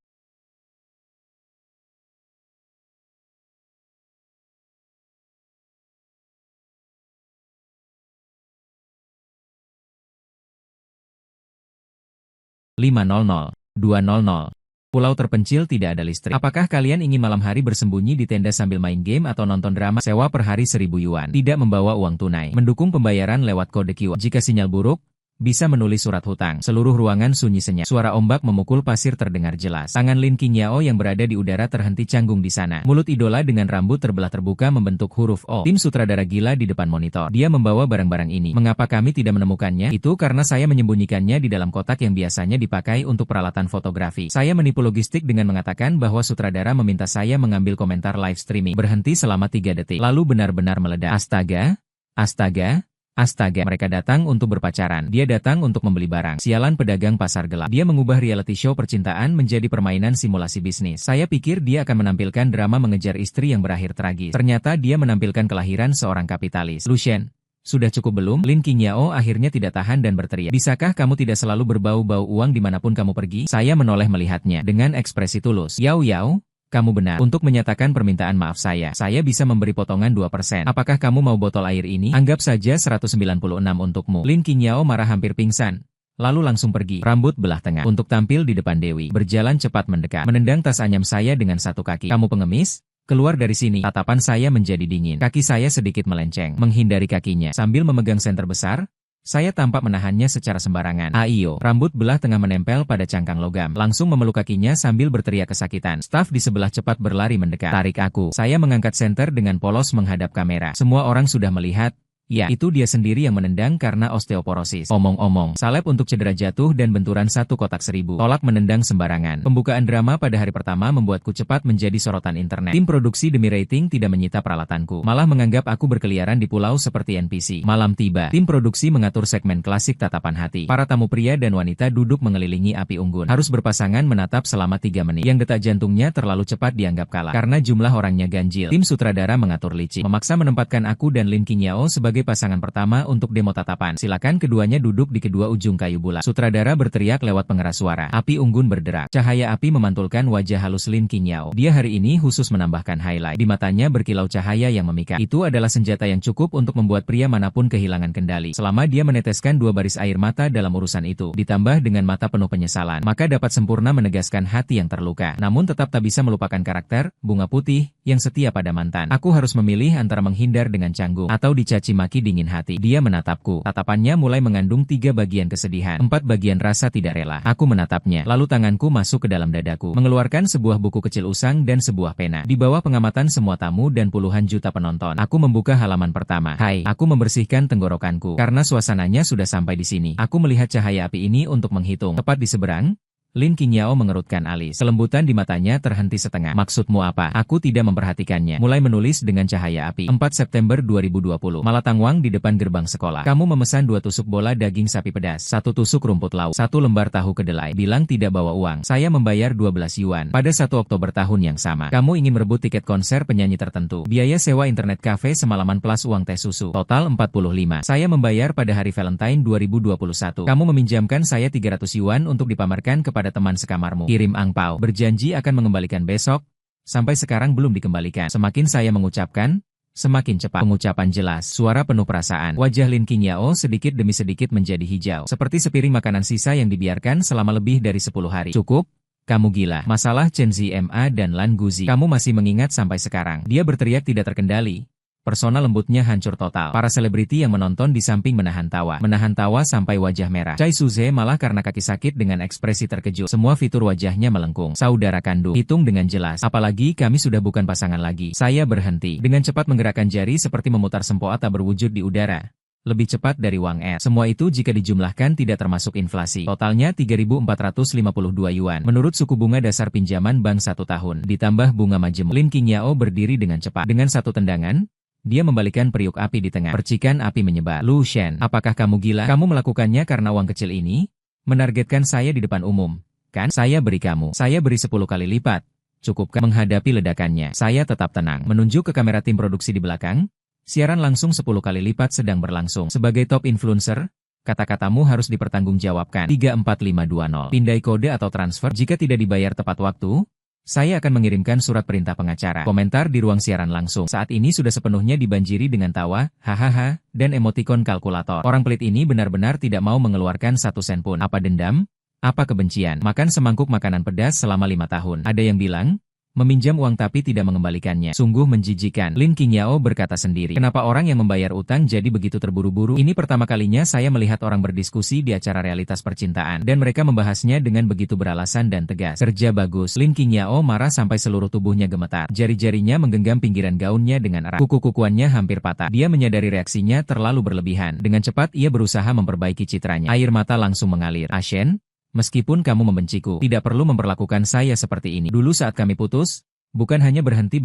Pulau terpencil tidak ada listrik. Apakah kalian ingin malam hari bersembunyi di tenda sambil main game atau nonton drama? Sewa per hari 1.000 yuan. Tidak membawa uang tunai. Mendukung pembayaran lewat kode QR. Jika sinyal buruk, bisa menulis surat hutang. Seluruh ruangan sunyi senyap. Suara ombak memukul pasir terdengar jelas. Tangan Lin Qingyao yang berada di udara terhenti canggung di sana. Mulut idola dengan rambut terbelah terbuka membentuk huruf O. Tim sutradara gila di depan monitor. Dia membawa barang-barang ini. Mengapa kami tidak menemukannya? Itu karena saya menyembunyikannya di dalam kotak yang biasanya dipakai untuk peralatan fotografi. Saya menipu logistik dengan mengatakan bahwa sutradara meminta saya mengambil komentar live streaming. Berhenti selama 3 detik. Lalu benar-benar meledak. Astaga. Astaga. Astaga, mereka datang untuk berpacaran. Dia datang untuk membeli barang. Sialan pedagang pasar gelap. Dia mengubah reality show percintaan menjadi permainan simulasi bisnis. Saya pikir dia akan menampilkan drama mengejar istri yang berakhir tragis. Ternyata dia menampilkan kelahiran seorang kapitalis. Lucien, sudah cukup belum? Lin Qingyao akhirnya tidak tahan dan berteriak. Bisakah kamu tidak selalu berbau-bau uang dimanapun kamu pergi? Saya menoleh melihatnya dengan ekspresi tulus. Yao Yao. Kamu benar. Untuk menyatakan permintaan maaf saya bisa memberi potongan 2%. Apakah kamu mau botol air ini? Anggap saja 196 untukmu. Lin Qingyao marah hampir pingsan. Lalu langsung pergi. Rambut belah tengah. Untuk tampil di depan Dewi. Berjalan cepat mendekat. Menendang tas anyam saya dengan satu kaki. Kamu pengemis? Keluar dari sini, tatapan saya menjadi dingin. Kaki saya sedikit melenceng, menghindari kakinya. Sambil memegang senter besar, saya tampak menahannya secara sembarangan. Aiyo, rambut belah tengah menempel pada cangkang logam. Langsung memeluk kakinya sambil berteriak kesakitan. Staf di sebelah cepat berlari mendekat. Tarik aku. Saya mengangkat senter dengan polos menghadap kamera. Semua orang sudah melihat. Ya, itu dia sendiri yang menendang karena osteoporosis. Omong-omong, salep untuk cedera jatuh dan benturan 1 kotak 1000. Tolak menendang sembarangan. Pembukaan drama pada hari pertama membuatku cepat menjadi sorotan internet. Tim produksi demi rating tidak menyita peralatanku, malah menganggap aku berkeliaran di pulau seperti NPC. Malam tiba, tim produksi mengatur segmen klasik tatapan hati. Para tamu pria dan wanita duduk mengelilingi api unggun. Harus berpasangan menatap selama 3 menit. Yang detak jantungnya terlalu cepat dianggap kalah. Karena jumlah orangnya ganjil, tim sutradara mengatur licik, memaksa menempatkan aku dan Lin Qingyao sebagai pasangan pertama untuk demo tatapan. Silakan keduanya duduk di kedua ujung kayu bulat. Sutradara berteriak lewat pengeras suara. Api unggun berderak. Cahaya api memantulkan wajah halus Lin Qingyao. Dia hari ini khusus menambahkan highlight. Di matanya berkilau cahaya yang memikat. Itu adalah senjata yang cukup untuk membuat pria manapun kehilangan kendali. Selama dia meneteskan 2 baris air mata dalam urusan itu, ditambah dengan mata penuh penyesalan, maka dapat sempurna menegaskan hati yang terluka. Namun tetap tak bisa melupakan karakter Bunga Putih yang setia pada mantan. Aku harus memilih antara menghindar dengan canggung atau dicaci maki dingin hati. Dia menatapku. Tatapannya mulai mengandung 3 bagian kesedihan, 4 bagian rasa tidak rela. Aku menatapnya. Lalu tanganku masuk ke dalam dadaku, mengeluarkan sebuah buku kecil usang dan sebuah pena. Di bawah pengamatan semua tamu dan puluhan juta penonton, aku membuka halaman pertama. Hai, aku membersihkan tenggorokanku. Karena suasananya sudah sampai di sini. Aku melihat cahaya api ini untuk menghitung. Tepat di seberang, Lin Qingyao mengerutkan alis. Kelembutan di matanya terhenti setengah. Maksudmu apa? Aku tidak memperhatikannya. Mulai menulis dengan cahaya api. 4 September 2020. Malatang Wang di depan gerbang sekolah. Kamu memesan 2 tusuk bola daging sapi pedas, 1 tusuk rumput laut, 1 lembar tahu kedelai. Bilang tidak bawa uang. Saya membayar 12 yuan. Pada 1 Oktober tahun yang sama. Kamu ingin merebut tiket konser penyanyi tertentu. Biaya sewa internet cafe semalaman plus uang teh susu. Total 45. Saya membayar pada hari Valentine 2021. Kamu meminjamkan saya 300 yuan untuk dipamerkan kepada teman sekamarmu. Kirim angpau. Berjanji akan mengembalikan besok. Sampai sekarang belum dikembalikan. Semakin saya mengucapkan, semakin cepat. Pengucapan jelas, suara penuh perasaan. Wajah Lin Qingyao sedikit demi sedikit menjadi hijau. Seperti sepiring makanan sisa yang dibiarkan selama lebih dari 10 hari. Cukup? Kamu gila. Masalah Chen Zima dan Lan Guzi. Kamu masih mengingat sampai sekarang. Dia berteriak tidak terkendali. Persona lembutnya hancur total. Para selebriti yang menonton di samping menahan tawa. Menahan tawa sampai wajah merah. Chai Suze malah karena kaki sakit dengan ekspresi terkejut. Semua fitur wajahnya melengkung. Saudara kandung. Hitung dengan jelas. Apalagi kami sudah bukan pasangan lagi. Saya berhenti. Dengan cepat menggerakkan jari seperti memutar sempoata berwujud di udara. Lebih cepat dari Wang Er. Semua itu jika dijumlahkan tidak termasuk inflasi. Totalnya 3.452 yuan. Menurut suku bunga dasar pinjaman bank 1 tahun. Ditambah bunga majemuk. Lin Qingyao berdiri dengan cepat. Dengan satu tendangan, dia membalikan periuk api di tengah. Percikan api menyebar. Lu Shen, apakah kamu gila? Kamu melakukannya karena uang kecil ini? Menargetkan saya di depan umum. Kan? Saya beri kamu. Saya beri 10 kali lipat. Cukupkah menghadapi ledakannya? Saya tetap tenang. Menunjuk ke kamera tim produksi di belakang. Siaran langsung 10 kali lipat sedang berlangsung. Sebagai top influencer, kata-katamu harus dipertanggungjawabkan. 34520. Pindai kode atau transfer jika tidak dibayar tepat waktu. Saya akan mengirimkan surat perintah pengacara. Komentar di ruang siaran langsung. Saat ini sudah sepenuhnya dibanjiri dengan tawa, hahaha, dan emotikon kalkulator. Orang pelit ini benar-benar tidak mau mengeluarkan 1 sen pun. Apa dendam? Apa kebencian? Makan semangkuk makanan pedas selama 5 tahun. Ada yang bilang, meminjam uang tapi tidak mengembalikannya. Sungguh menjijikan. Lin Qingyao berkata sendiri. Kenapa orang yang membayar utang jadi begitu terburu-buru? Ini pertama kalinya saya melihat orang berdiskusi di acara realitas percintaan. Dan mereka membahasnya dengan begitu beralasan dan tegas. Kerja bagus. Lin Qingyao marah sampai seluruh tubuhnya gemetar. Jari-jarinya menggenggam pinggiran gaunnya dengan erat. Kuku-kukuannya hampir patah. Dia menyadari reaksinya terlalu berlebihan. Dengan cepat ia berusaha memperbaiki citranya. Air mata langsung mengalir. Ashen? Meskipun kamu membenciku, tidak perlu memperlakukan saya seperti ini. Dulu saat kami putus, bukan hanya berhenti.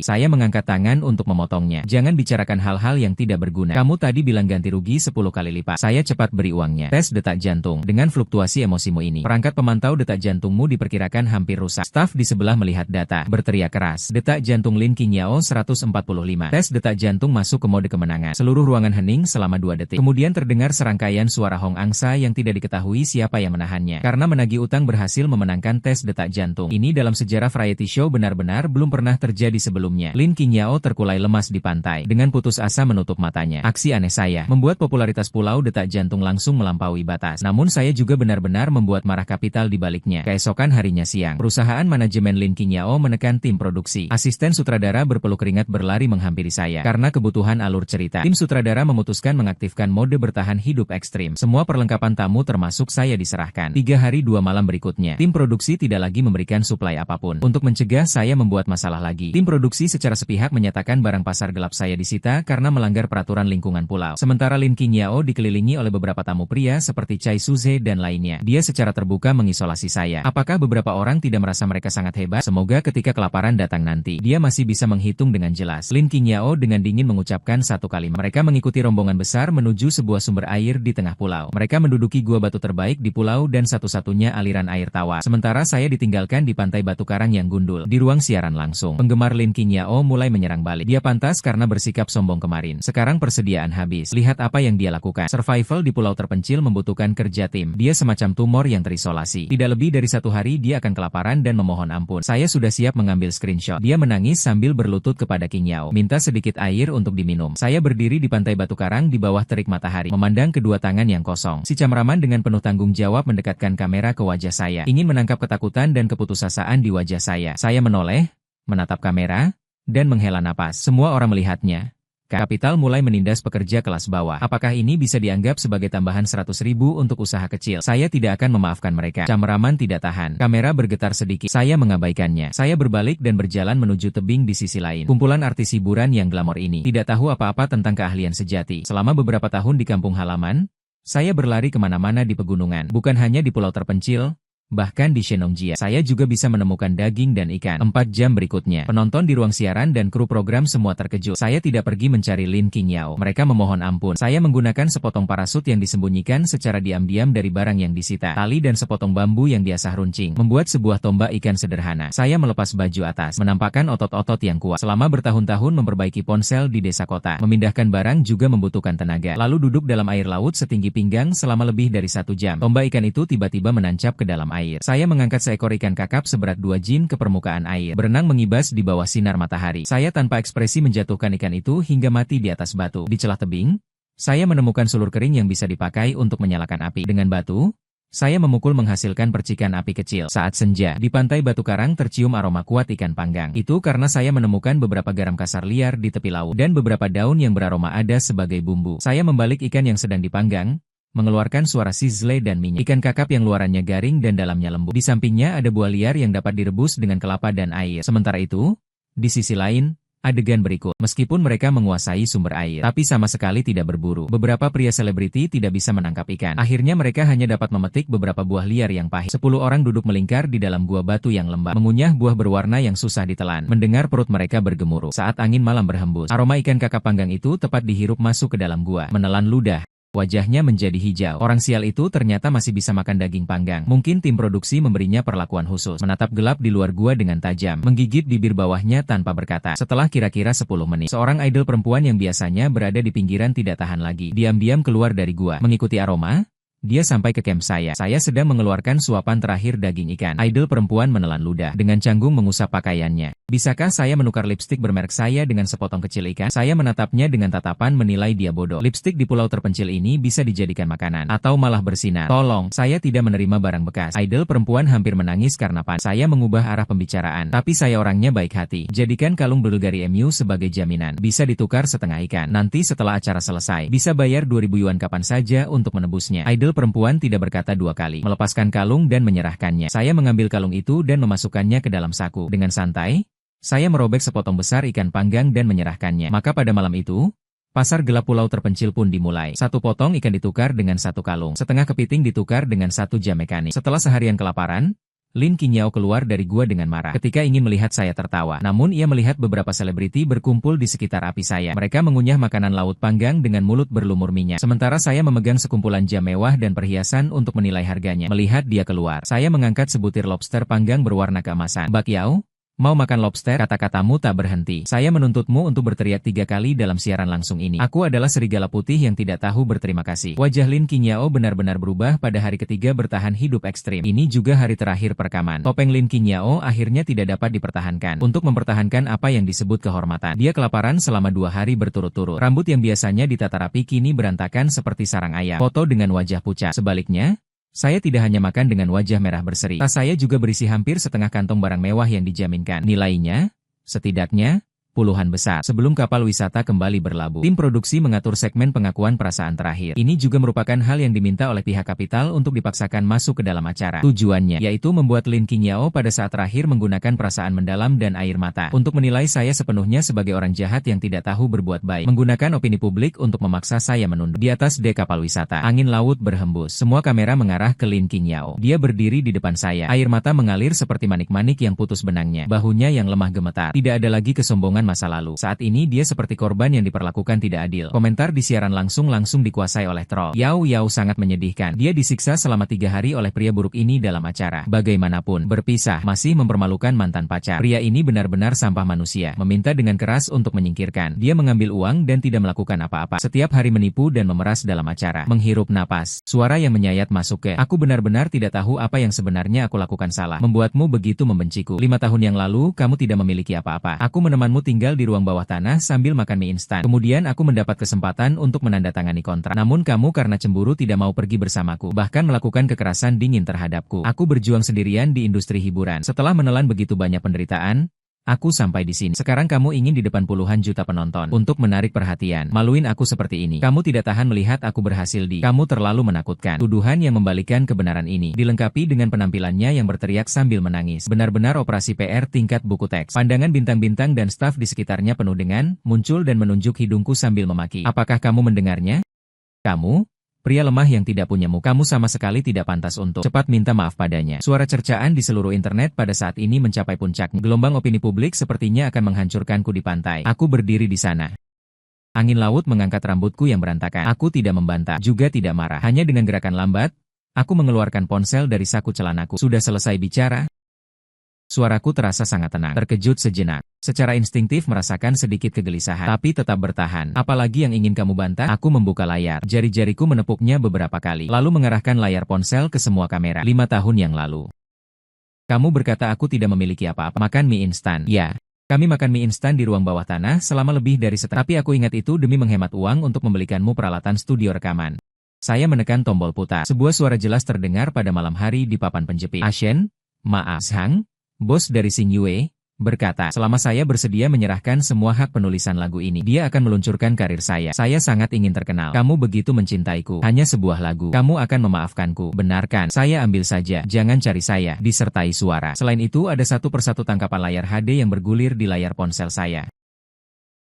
Saya mengangkat tangan untuk memotongnya. Jangan bicarakan hal-hal yang tidak berguna. Kamu tadi bilang ganti rugi 10 kali lipat. Saya cepat beri uangnya. Tes detak jantung. Dengan fluktuasi emosimu ini, perangkat pemantau detak jantungmu diperkirakan hampir rusak. Staf di sebelah melihat data, berteriak keras. Detak jantung Lin Qingyao 145. Tes detak jantung masuk ke mode kemenangan. Seluruh ruangan hening selama 2 detik. Kemudian terdengar serangkaian suara hong angsa yang tidak diketahui siapa yang menahannya. Karena menagih utang berhasil memenangkan tes detak jantung. Ini dalam sejarah variety show benar benar-benar belum pernah terjadi sebelumnya. Lin Qingyao terkulai lemas di pantai. Dengan putus asa menutup matanya. Aksi aneh saya membuat popularitas pulau detak jantung langsung melampaui batas. Namun saya juga benar-benar membuat marah kapital di baliknya. Keesokan harinya siang, perusahaan manajemen Lin Qingyao menekan tim produksi. Asisten sutradara berpeluh keringat berlari menghampiri saya. Karena kebutuhan alur cerita, tim sutradara memutuskan mengaktifkan mode bertahan hidup ekstrim. Semua perlengkapan tamu termasuk saya diserahkan. 3 hari 2 malam berikutnya, tim produksi tidak lagi memberikan suplai apapun. Untuk mencegah saya membuat masalah lagi, tim produksi secara sepihak menyatakan barang pasar gelap saya disita karena melanggar peraturan lingkungan pulau. Sementara Lin Qingyao dikelilingi oleh beberapa tamu pria seperti Chai Suze dan lainnya. Dia secara terbuka mengisolasi saya. Apakah beberapa orang tidak merasa mereka sangat hebat? Semoga ketika kelaparan datang nanti, dia masih bisa menghitung dengan jelas. Lin Qingyao dengan dingin mengucapkan satu kalimat. Mereka mengikuti rombongan besar menuju sebuah sumber air di tengah pulau. Mereka menduduki gua batu terbaik di pulau dan satu-satunya aliran air tawar. Sementara saya ditinggalkan di pantai batu karang yang gundul. Di ruang siaran langsung, penggemar Lin Qingyao mulai menyerang balik. Dia pantas karena bersikap sombong kemarin. Sekarang persediaan habis. Lihat apa yang dia lakukan. Survival di pulau terpencil membutuhkan kerja tim. Dia semacam tumor yang terisolasi. Tidak lebih dari 1 hari dia akan kelaparan dan memohon ampun. Saya sudah siap mengambil screenshot. Dia menangis sambil berlutut kepada Qingyao. Minta sedikit air untuk diminum. Saya berdiri di pantai batu karang di bawah terik matahari. Memandang kedua tangan yang kosong. Si cameraman dengan penuh tanggung jawab mendekatkan kamera ke wajah saya. Ingin menangkap ketakutan dan keputusasaan di wajah saya. Saya menoleh, menatap kamera, dan menghela napas. Semua orang melihatnya. Kapital mulai menindas pekerja kelas bawah. Apakah ini bisa dianggap sebagai tambahan 100.000 untuk usaha kecil? Saya tidak akan memaafkan mereka. Cameraman tidak tahan. Kamera bergetar sedikit. Saya mengabaikannya. Saya berbalik dan berjalan menuju tebing di sisi lain. Kumpulan artis hiburan yang glamor ini tidak tahu apa-apa tentang keahlian sejati. Selama beberapa tahun di kampung halaman, saya berlari kemana-mana di pegunungan. Bukan hanya di pulau terpencil, bahkan di Shenongjia, saya juga bisa menemukan daging dan ikan. 4 jam berikutnya, penonton di ruang siaran dan kru program semua terkejut. Saya tidak pergi mencari Lin Qingyao. Mereka memohon ampun. Saya menggunakan sepotong parasut yang disembunyikan secara diam-diam dari barang yang disita. Tali dan sepotong bambu yang diasah runcing. Membuat sebuah tombak ikan sederhana. Saya melepas baju atas, menampakkan otot-otot yang kuat. Selama bertahun-tahun memperbaiki ponsel di desa kota. Memindahkan barang juga membutuhkan tenaga. Lalu duduk dalam air laut setinggi pinggang selama lebih dari 1 jam. Tombak ikan itu tiba-tiba menancap ke dalam air. Saya mengangkat seekor ikan kakap seberat 2 jin ke permukaan air, berenang mengibas di bawah sinar matahari. Saya tanpa ekspresi menjatuhkan ikan itu hingga mati di atas batu. Di celah tebing, saya menemukan sulur kering yang bisa dipakai untuk menyalakan api. Dengan batu, saya memukul menghasilkan percikan api kecil. Saat senja, di pantai batu karang tercium aroma kuat ikan panggang. Itu karena saya menemukan beberapa garam kasar liar di tepi laut, dan beberapa daun yang beraroma ada sebagai bumbu. Saya membalik ikan yang sedang dipanggang, mengeluarkan suara sizzle dan minyak. Ikan kakap yang luarannya garing dan dalamnya lembut. Di sampingnya ada buah liar yang dapat direbus dengan kelapa dan air. Sementara itu, di sisi lain, adegan berikut. Meskipun mereka menguasai sumber air, tapi sama sekali tidak berburu. Beberapa pria selebriti tidak bisa menangkap ikan. Akhirnya mereka hanya dapat memetik beberapa buah liar yang pahit. 10 orang duduk melingkar di dalam gua batu yang lembab, mengunyah buah berwarna yang susah ditelan. Mendengar perut mereka bergemuruh saat angin malam berhembus. Aroma ikan kakap panggang itu tepat dihirup masuk ke dalam gua, menelan ludah. Wajahnya menjadi hijau. Orang sial itu ternyata masih bisa makan daging panggang. Mungkin tim produksi memberinya perlakuan khusus. Menatap gelap di luar gua dengan tajam. Menggigit bibir bawahnya tanpa berkata. Setelah kira-kira 10 menit, seorang idol perempuan yang biasanya berada di pinggiran tidak tahan lagi. Diam-diam keluar dari gua. Mengikuti aroma, dia sampai ke camp saya. Saya sedang mengeluarkan suapan terakhir daging ikan. Idol perempuan menelan ludah. Dengan canggung mengusap pakaiannya. Bisakah saya menukar lipstik bermerek saya dengan sepotong kecil ikan? Saya menatapnya dengan tatapan menilai dia bodoh. Lipstik di pulau terpencil ini bisa dijadikan makanan. Atau malah bersinar. Tolong, saya tidak menerima barang bekas. Idol perempuan hampir menangis karena panik. Saya mengubah arah pembicaraan. Tapi saya orangnya baik hati. Jadikan kalung Bulgari MU sebagai jaminan. Bisa ditukar setengah ikan. Nanti setelah acara selesai, bisa bayar 2.000 yuan kapan saja untuk menebusnya. Idol perempuan tidak berkata 2 kali. Melepaskan kalung dan menyerahkannya. Saya mengambil kalung itu dan memasukkannya ke dalam saku. Dengan santai, saya merobek sepotong besar ikan panggang dan menyerahkannya. Maka pada malam itu, pasar gelap pulau terpencil pun dimulai. 1 potong ikan ditukar dengan 1 kalung. Setengah kepiting ditukar dengan 1 jam mekanik. Setelah seharian kelaparan, Lin Qingyao keluar dari gua dengan marah ketika ingin melihat saya tertawa. Namun ia melihat beberapa selebriti berkumpul di sekitar api saya. Mereka mengunyah makanan laut panggang dengan mulut berlumur minyak. Sementara saya memegang sekumpulan jam mewah dan perhiasan untuk menilai harganya. Melihat dia keluar, saya mengangkat sebutir lobster panggang berwarna keemasan. Mbak Yao, Mau makan lobster? Kata-katamu tak berhenti. Saya menuntutmu untuk berteriak 3 kali dalam siaran langsung ini. Aku adalah serigala putih yang tidak tahu berterima kasih. Wajah Lin Qingyao benar-benar berubah pada hari ketiga bertahan hidup ekstrim. Ini juga hari terakhir perekaman. Topeng Lin Qingyao akhirnya tidak dapat dipertahankan. Untuk mempertahankan apa yang disebut kehormatan, dia kelaparan selama 2 hari berturut-turut. Rambut yang biasanya ditata rapi kini berantakan seperti sarang ayam. Foto dengan wajah pucat. Sebaliknya, saya tidak hanya makan dengan wajah merah berseri. Tas saya juga berisi hampir setengah kantong barang mewah yang dijaminkan. Nilainya, setidaknya, puluhan besar. Sebelum kapal wisata kembali berlabuh, tim produksi mengatur segmen pengakuan perasaan terakhir. Ini juga merupakan hal yang diminta oleh pihak kapital untuk dipaksakan masuk ke dalam acara. Tujuannya, yaitu membuat Lin Qingyao pada saat terakhir menggunakan perasaan mendalam dan air mata untuk menilai saya sepenuhnya sebagai orang jahat yang tidak tahu berbuat baik. Menggunakan opini publik untuk memaksa saya menunduk. Di atas dek kapal wisata, angin laut berhembus. Semua kamera mengarah ke Lin Qingyao. Dia berdiri di depan saya. Air mata mengalir seperti manik-manik yang putus benangnya. Bahunya yang lemah gemetar. Tidak ada lagi kesombongan masa lalu. Saat ini dia seperti korban yang diperlakukan tidak adil. Komentar di siaran langsung dikuasai oleh troll. Yao Yao sangat menyedihkan. Dia disiksa selama 3 hari oleh pria buruk ini dalam acara. Bagaimanapun, berpisah masih mempermalukan mantan pacar. Pria ini benar-benar sampah manusia. Meminta dengan keras untuk menyingkirkan. Dia mengambil uang dan tidak melakukan apa-apa. Setiap hari menipu dan memeras dalam acara. Menghirup napas. Suara yang menyayat masuk ke. Aku benar-benar tidak tahu apa yang sebenarnya aku lakukan salah. Membuatmu begitu membenciku. 5 tahun yang lalu, kamu tidak memiliki apa-apa. Aku menemanmu tinggal di ruang bawah tanah sambil makan mie instan. Kemudian aku mendapat kesempatan untuk menandatangani kontrak. Namun kamu karena cemburu tidak mau pergi bersamaku. Bahkan melakukan kekerasan dingin terhadapku. Aku berjuang sendirian di industri hiburan. Setelah menelan begitu banyak penderitaan, aku sampai di sini. Sekarang kamu ingin di depan puluhan juta penonton untuk menarik perhatian. Maluin aku seperti ini. Kamu tidak tahan melihat aku berhasil di. Kamu terlalu menakutkan. Tuduhan yang membalikkan kebenaran ini dilengkapi dengan penampilannya yang berteriak sambil menangis. Benar-benar operasi PR tingkat buku teks. Pandangan bintang-bintang dan staf di sekitarnya penuh dengan muncul dan menunjuk hidungku sambil memaki. Apakah kamu mendengarnya? Kamu? Pria lemah yang tidak punya muka, kamu sama sekali tidak pantas untuk cepat minta maaf padanya. Suara cercaan di seluruh internet pada saat ini mencapai puncaknya. Gelombang opini publik sepertinya akan menghancurkanku di pantai. Aku berdiri di sana. Angin laut mengangkat rambutku yang berantakan. Aku tidak membantah, juga tidak marah. Hanya dengan gerakan lambat, aku mengeluarkan ponsel dari saku celanaku. Sudah selesai bicara? Suaraku terasa sangat tenang. Terkejut sejenak. Secara instingtif merasakan sedikit kegelisahan, tapi tetap bertahan. Apalagi yang ingin kamu bantah? Aku membuka layar. Jari-jariku menepuknya beberapa kali, lalu mengarahkan layar ponsel ke semua kamera. 5 tahun yang lalu. Kamu berkata aku tidak memiliki apa-apa. Makan mie instan. Ya. Kami makan mie instan di ruang bawah tanah selama lebih dari setengah. Tapi aku ingat itu demi menghemat uang untuk membelikanmu peralatan studio rekaman. Saya menekan tombol putar. Sebuah suara jelas terdengar pada malam hari di papan penjepit. Ashen, maaf, Zhang, bos dari Xing Yue, berkata, selama saya bersedia menyerahkan semua hak penulisan lagu ini, dia akan meluncurkan karir saya. Saya sangat ingin terkenal. Kamu begitu mencintaiku. Hanya sebuah lagu. Kamu akan memaafkanku. Benarkan? Saya ambil saja. Jangan cari saya. Disertai suara. Selain itu ada satu persatu tangkapan layar HD yang bergulir di layar ponsel saya.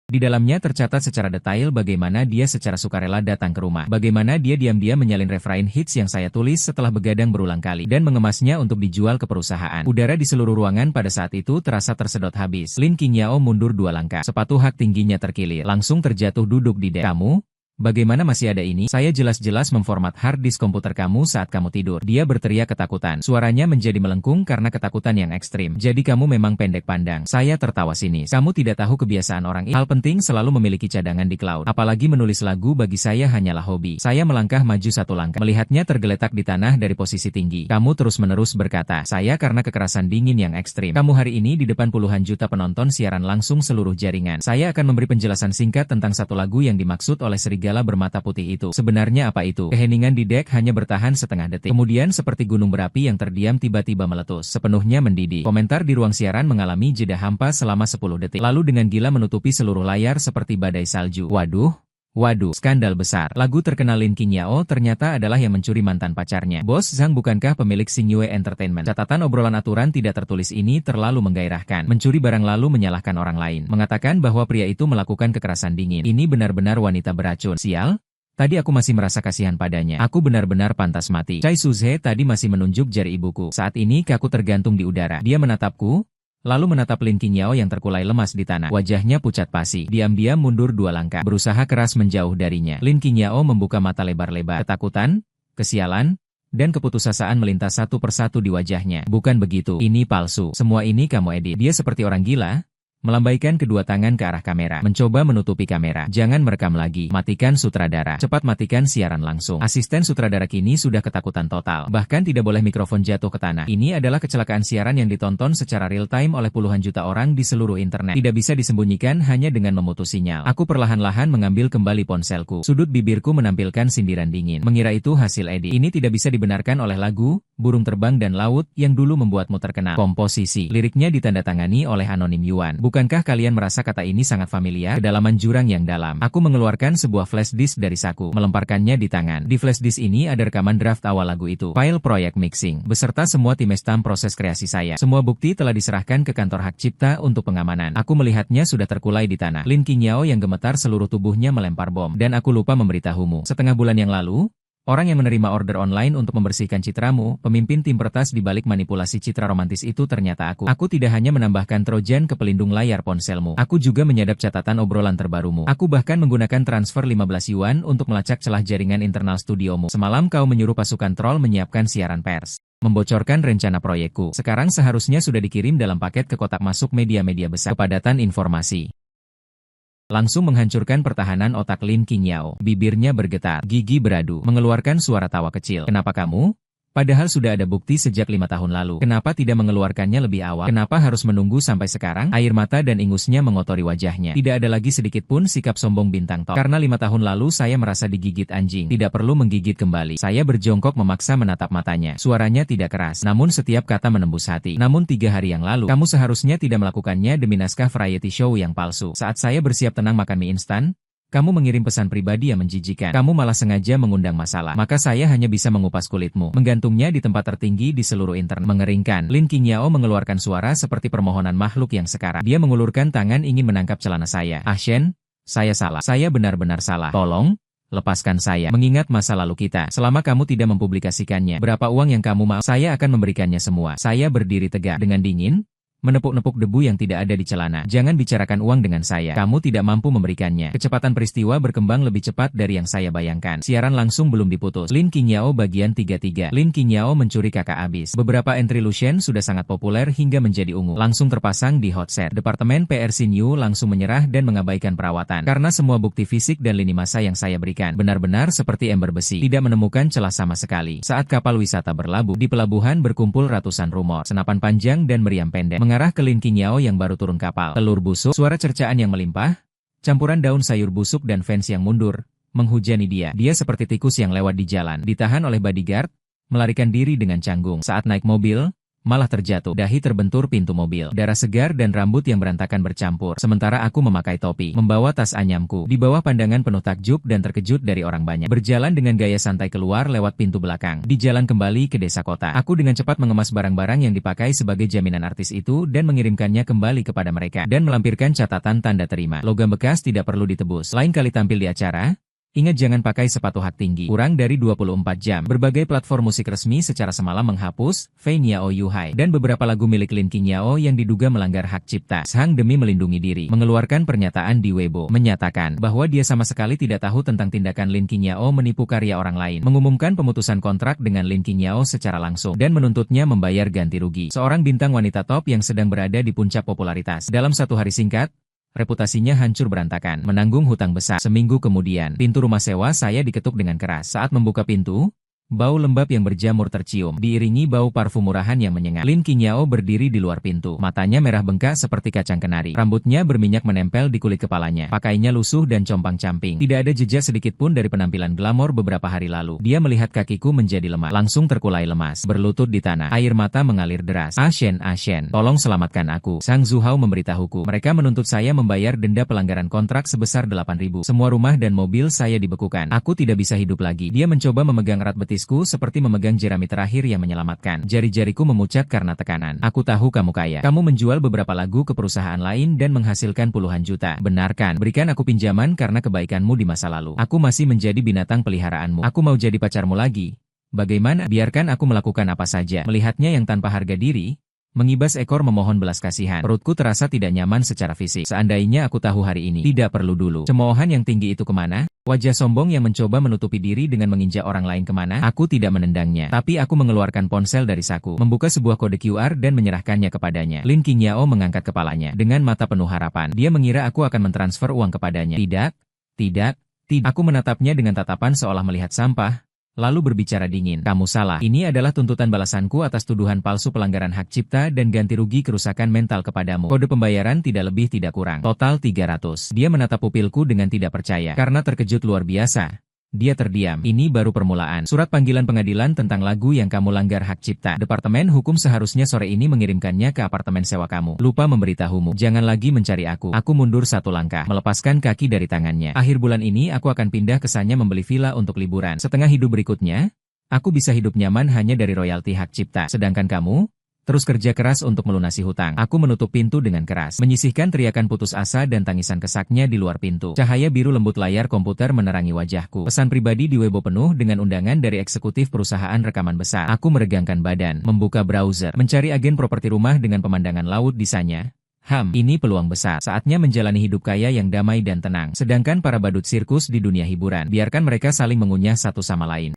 Di dalamnya tercatat secara detail bagaimana dia secara sukarela datang ke rumah. Bagaimana dia diam-diam menyalin refrain hits yang saya tulis setelah begadang berulang kali. Dan mengemasnya untuk dijual ke perusahaan. Udara di seluruh ruangan pada saat itu terasa tersedot habis. Lin Qingyao mundur 2 langkah. Sepatu hak tingginya terkilir. Langsung terjatuh duduk di dek. Kamu? Bagaimana masih ada ini? Saya jelas-jelas memformat hard disk komputer kamu saat kamu tidur. Dia berteriak ketakutan. Suaranya menjadi melengkung karena ketakutan yang ekstrim. Jadi kamu memang pendek pandang. Saya tertawa sinis. Kamu tidak tahu kebiasaan orang ini. Hal penting selalu memiliki cadangan di cloud. Apalagi menulis lagu bagi saya hanyalah hobi. Saya melangkah maju 1 langkah. Melihatnya tergeletak di tanah dari posisi tinggi. Kamu terus-menerus berkata, saya karena kekerasan dingin yang ekstrim. Kamu hari ini di depan puluhan juta penonton siaran langsung seluruh jaringan. Saya akan memberi penjelasan singkat tentang satu lagu yang dimaksud oleh serigala bermata putih itu. Sebenarnya apa itu? Keheningan di dek hanya bertahan setengah detik. Kemudian seperti gunung berapi yang terdiam tiba-tiba meletus. Sepenuhnya mendidih. Komentar di ruang siaran mengalami jeda hampa selama 10 detik. Lalu dengan gila menutupi seluruh layar seperti badai salju. Waduh, skandal besar. Lagu terkenal Lin Qingyao ternyata adalah yang mencuri mantan pacarnya. Bos Zhang bukankah pemilik Xing Yue Entertainment? Catatan obrolan aturan tidak tertulis ini terlalu menggairahkan. Mencuri barang lalu menyalahkan orang lain. Mengatakan bahwa pria itu melakukan kekerasan dingin. Ini benar-benar wanita beracun. Sial? Tadi aku masih merasa kasihan padanya. Aku benar-benar pantas mati. Chai Suze tadi masih menunjuk jari ibuku. Saat ini kaku tergantung di udara. Dia menatapku, lalu menatap Lin Qingyao yang terkulai lemas di tanah. Wajahnya pucat pasi. Diam-diam mundur 2 langkah. Berusaha keras menjauh darinya. Lin Qingyao membuka mata lebar-lebar. Ketakutan? Kesialan? Dan keputusasaan melintas satu persatu di wajahnya. Bukan begitu, ini palsu. Semua ini kamu edit. Dia seperti orang gila. Melambaikan kedua tangan ke arah kamera. Mencoba menutupi kamera. Jangan merekam lagi. Matikan sutradara. Cepat matikan siaran langsung. Asisten sutradara kini sudah ketakutan total. Bahkan tidak boleh mikrofon jatuh ke tanah. Ini adalah kecelakaan siaran yang ditonton secara real time oleh puluhan juta orang di seluruh internet. Tidak bisa disembunyikan hanya dengan memutus sinyal. Aku perlahan-lahan mengambil kembali ponselku. Sudut bibirku menampilkan sindiran dingin. Mengira itu hasil edit. Ini tidak bisa dibenarkan oleh lagu Burung Terbang dan Laut yang dulu membuatmu terkenal. Komposisi. Liriknya ditandatangani oleh Anonim Yuan. Bukankah kalian merasa kata ini sangat familiar? Kedalaman jurang yang dalam. Aku mengeluarkan sebuah flash disk dari saku, melemparkannya di tangan. Di flash disk ini ada rekaman draft awal lagu itu, file proyek mixing, beserta semua timestamp proses kreasi saya. Semua bukti telah diserahkan ke kantor hak cipta untuk pengamanan. Aku melihatnya sudah terkulai di tanah. Lin Qingyao yang gemetar seluruh tubuhnya melempar bom. Dan aku lupa memberitahumu. Setengah bulan yang lalu, orang yang menerima order online untuk membersihkan citramu, pemimpin tim peretas di balik manipulasi citra romantis itu ternyata aku. Aku tidak hanya menambahkan trojan ke pelindung layar ponselmu. Aku juga menyadap catatan obrolan terbarumu. Aku bahkan menggunakan transfer 15 yuan untuk melacak celah jaringan internal studiomu. Semalam kau menyuruh pasukan troll menyiapkan siaran pers, membocorkan rencana proyekku. Sekarang seharusnya sudah dikirim dalam paket ke kotak masuk media-media besar. Kepadatan informasi langsung menghancurkan pertahanan otak Lin Qingyao. Bibirnya bergetar, gigi beradu, mengeluarkan suara tawa kecil. Kenapa kamu? Padahal sudah ada bukti sejak 5 tahun lalu. Kenapa tidak mengeluarkannya lebih awal? Kenapa harus menunggu sampai sekarang? Air mata dan ingusnya mengotori wajahnya. Tidak ada lagi sedikit pun sikap sombong bintang top. Karena 5 tahun lalu saya merasa digigit anjing. Tidak perlu menggigit kembali. Saya berjongkok memaksa menatap matanya. Suaranya tidak keras, namun setiap kata menembus hati. Namun 3 hari yang lalu, kamu seharusnya tidak melakukannya demi naskah variety show yang palsu. Saat saya bersiap tenang makan mie instan, kamu mengirim pesan pribadi yang menjijikan. Kamu malah sengaja mengundang masalah. Maka saya hanya bisa mengupas kulitmu, menggantungnya di tempat tertinggi di seluruh internet. Mengeringkan. Lin Qingyao mengeluarkan suara seperti permohonan makhluk yang sekarat. Dia mengulurkan tangan ingin menangkap celana saya. Ah Shen, saya salah. Saya benar-benar salah. Tolong, lepaskan saya. Mengingat masa lalu kita. Selama kamu tidak mempublikasikannya, berapa uang yang kamu mau, saya akan memberikannya semua. Saya berdiri tegak dengan dingin, menepuk-nepuk debu yang tidak ada di celana. Jangan bicarakan uang dengan saya. Kamu tidak mampu memberikannya. Kecepatan peristiwa berkembang lebih cepat dari yang saya bayangkan. Siaran langsung belum diputus. Lin Qingyao bagian 33. Lin Qingyao mencuri kakak abis. Beberapa entry Lucien sudah sangat populer hingga menjadi ungu. Langsung terpasang di hot set. Departemen PR Xinyu langsung menyerah dan mengabaikan perawatan. Karena semua bukti fisik dan lini masa yang saya berikan benar-benar seperti ember besi. Tidak menemukan celah sama sekali. Saat kapal wisata berlabuh, di pelabuhan berkumpul ratusan rumor. Senapan panjang dan meriam pendek mengarah ke Lin Qingyao yang baru turun kapal. Telur busuk, suara cercaan yang melimpah, campuran daun sayur busuk dan fans yang mundur, menghujani dia. Dia seperti tikus yang lewat di jalan, ditahan oleh bodyguard, melarikan diri dengan canggung. Saat naik mobil, malah terjatuh. Dahi terbentur pintu mobil. Darah segar dan rambut yang berantakan bercampur. Sementara aku memakai topi, membawa tas anyamku. Di bawah pandangan penuh takjub dan terkejut dari orang banyak. Berjalan dengan gaya santai keluar lewat pintu belakang. Di jalan kembali ke desa kota. Aku dengan cepat mengemas barang-barang yang dipakai sebagai jaminan artis itu dan mengirimkannya kembali kepada mereka. Dan melampirkan catatan tanda terima. Logam bekas tidak perlu ditebus. Lain kali tampil di acara, ingat jangan pakai sepatu hak tinggi. Kurang dari 24 jam. Berbagai platform musik resmi secara semalam menghapus Fei Niao Yuhai dan beberapa lagu milik Lin Qingyao yang diduga melanggar hak cipta. Sang demi melindungi diri, mengeluarkan pernyataan di Weibo, menyatakan bahwa dia sama sekali tidak tahu tentang tindakan Lin Qingyao menipu karya orang lain. Mengumumkan pemutusan kontrak dengan Lin Qingyao secara langsung dan menuntutnya membayar ganti rugi. Seorang bintang wanita top yang sedang berada di puncak popularitas. Dalam satu hari singkat, reputasinya hancur berantakan, menanggung hutang besar. Seminggu kemudian, pintu rumah sewa saya diketuk dengan keras. Saat membuka pintu, bau lembab yang berjamur tercium, diiringi bau parfum murahan yang menyengat. Lin Qingyao berdiri di luar pintu. Matanya merah bengkak seperti kacang kenari. Rambutnya berminyak menempel di kulit kepalanya. Pakainya lusuh dan compang-camping. Tidak ada jejak sedikit pun dari penampilan glamor beberapa hari lalu. Dia melihat kakiku menjadi lemah. Langsung terkulai lemas. Berlutut di tanah. Air mata mengalir deras. Ah Shen, tolong selamatkan aku. Sang Zuhao memberitahuku. Mereka menuntut saya membayar denda pelanggaran kontrak sebesar 8.000. Semua rumah dan mobil saya dibekukan. Aku tidak bisa hidup lagi. Dia mencoba memegang erat betisku seperti memegang jerami terakhir yang menyelamatkan. Jari-jariku memucat karena tekanan. Aku tahu kamu kaya. Kamu menjual beberapa lagu ke perusahaan lain dan menghasilkan puluhan juta. Benarkan? Berikan aku pinjaman karena kebaikanmu di masa lalu. Aku masih menjadi binatang peliharaanmu. Aku mau jadi pacarmu lagi. Bagaimana? Biarkan aku melakukan apa saja. Melihatnya yang tanpa harga diri, Mengibas ekor memohon belas kasihan. Perutku terasa tidak nyaman secara fisik. Seandainya aku tahu hari ini, tidak perlu dulu. Cemoohan yang tinggi itu kemana? Wajah sombong yang mencoba menutupi diri dengan menginjak orang lain kemana? Aku tidak menendangnya. Tapi aku mengeluarkan ponsel dari saku, membuka sebuah kode QR dan menyerahkannya kepadanya. Lin Qingyao mengangkat kepalanya. Dengan mata penuh harapan, dia mengira aku akan mentransfer uang kepadanya. Tidak, tidak, tidak. Aku menatapnya dengan tatapan seolah melihat sampah. Lalu berbicara dingin, kamu salah. Ini adalah tuntutan balasanku atas tuduhan palsu pelanggaran hak cipta dan ganti rugi kerusakan mental kepadamu. Kode pembayaran tidak lebih tidak kurang. Total 300. Dia menatap pupilku dengan tidak percaya. Karena terkejut luar biasa. Dia terdiam. Ini baru permulaan. Surat panggilan pengadilan tentang lagu yang kamu langgar hak cipta. Departemen Hukum seharusnya sore ini mengirimkannya ke apartemen sewa kamu. Lupa memberitahumu. Jangan lagi mencari aku. Aku mundur satu langkah, melepaskan kaki dari tangannya. Akhir bulan ini aku akan pindah ke sana membeli villa untuk liburan. Setengah hidup berikutnya, aku bisa hidup nyaman hanya dari royalti hak cipta. Sedangkan kamu? Terus kerja keras untuk melunasi hutang. Aku menutup pintu dengan keras, menyisihkan teriakan putus asa dan tangisan kesaknya di luar pintu. Cahaya biru lembut layar komputer menerangi wajahku. Pesan pribadi di Weibo penuh dengan undangan dari eksekutif perusahaan rekaman besar. Aku meregangkan badan, membuka browser, mencari agen properti rumah dengan pemandangan laut di sana. Ini peluang besar. Saatnya menjalani hidup kaya yang damai dan tenang. Sedangkan para badut sirkus di dunia hiburan, biarkan mereka saling mengunyah satu sama lain.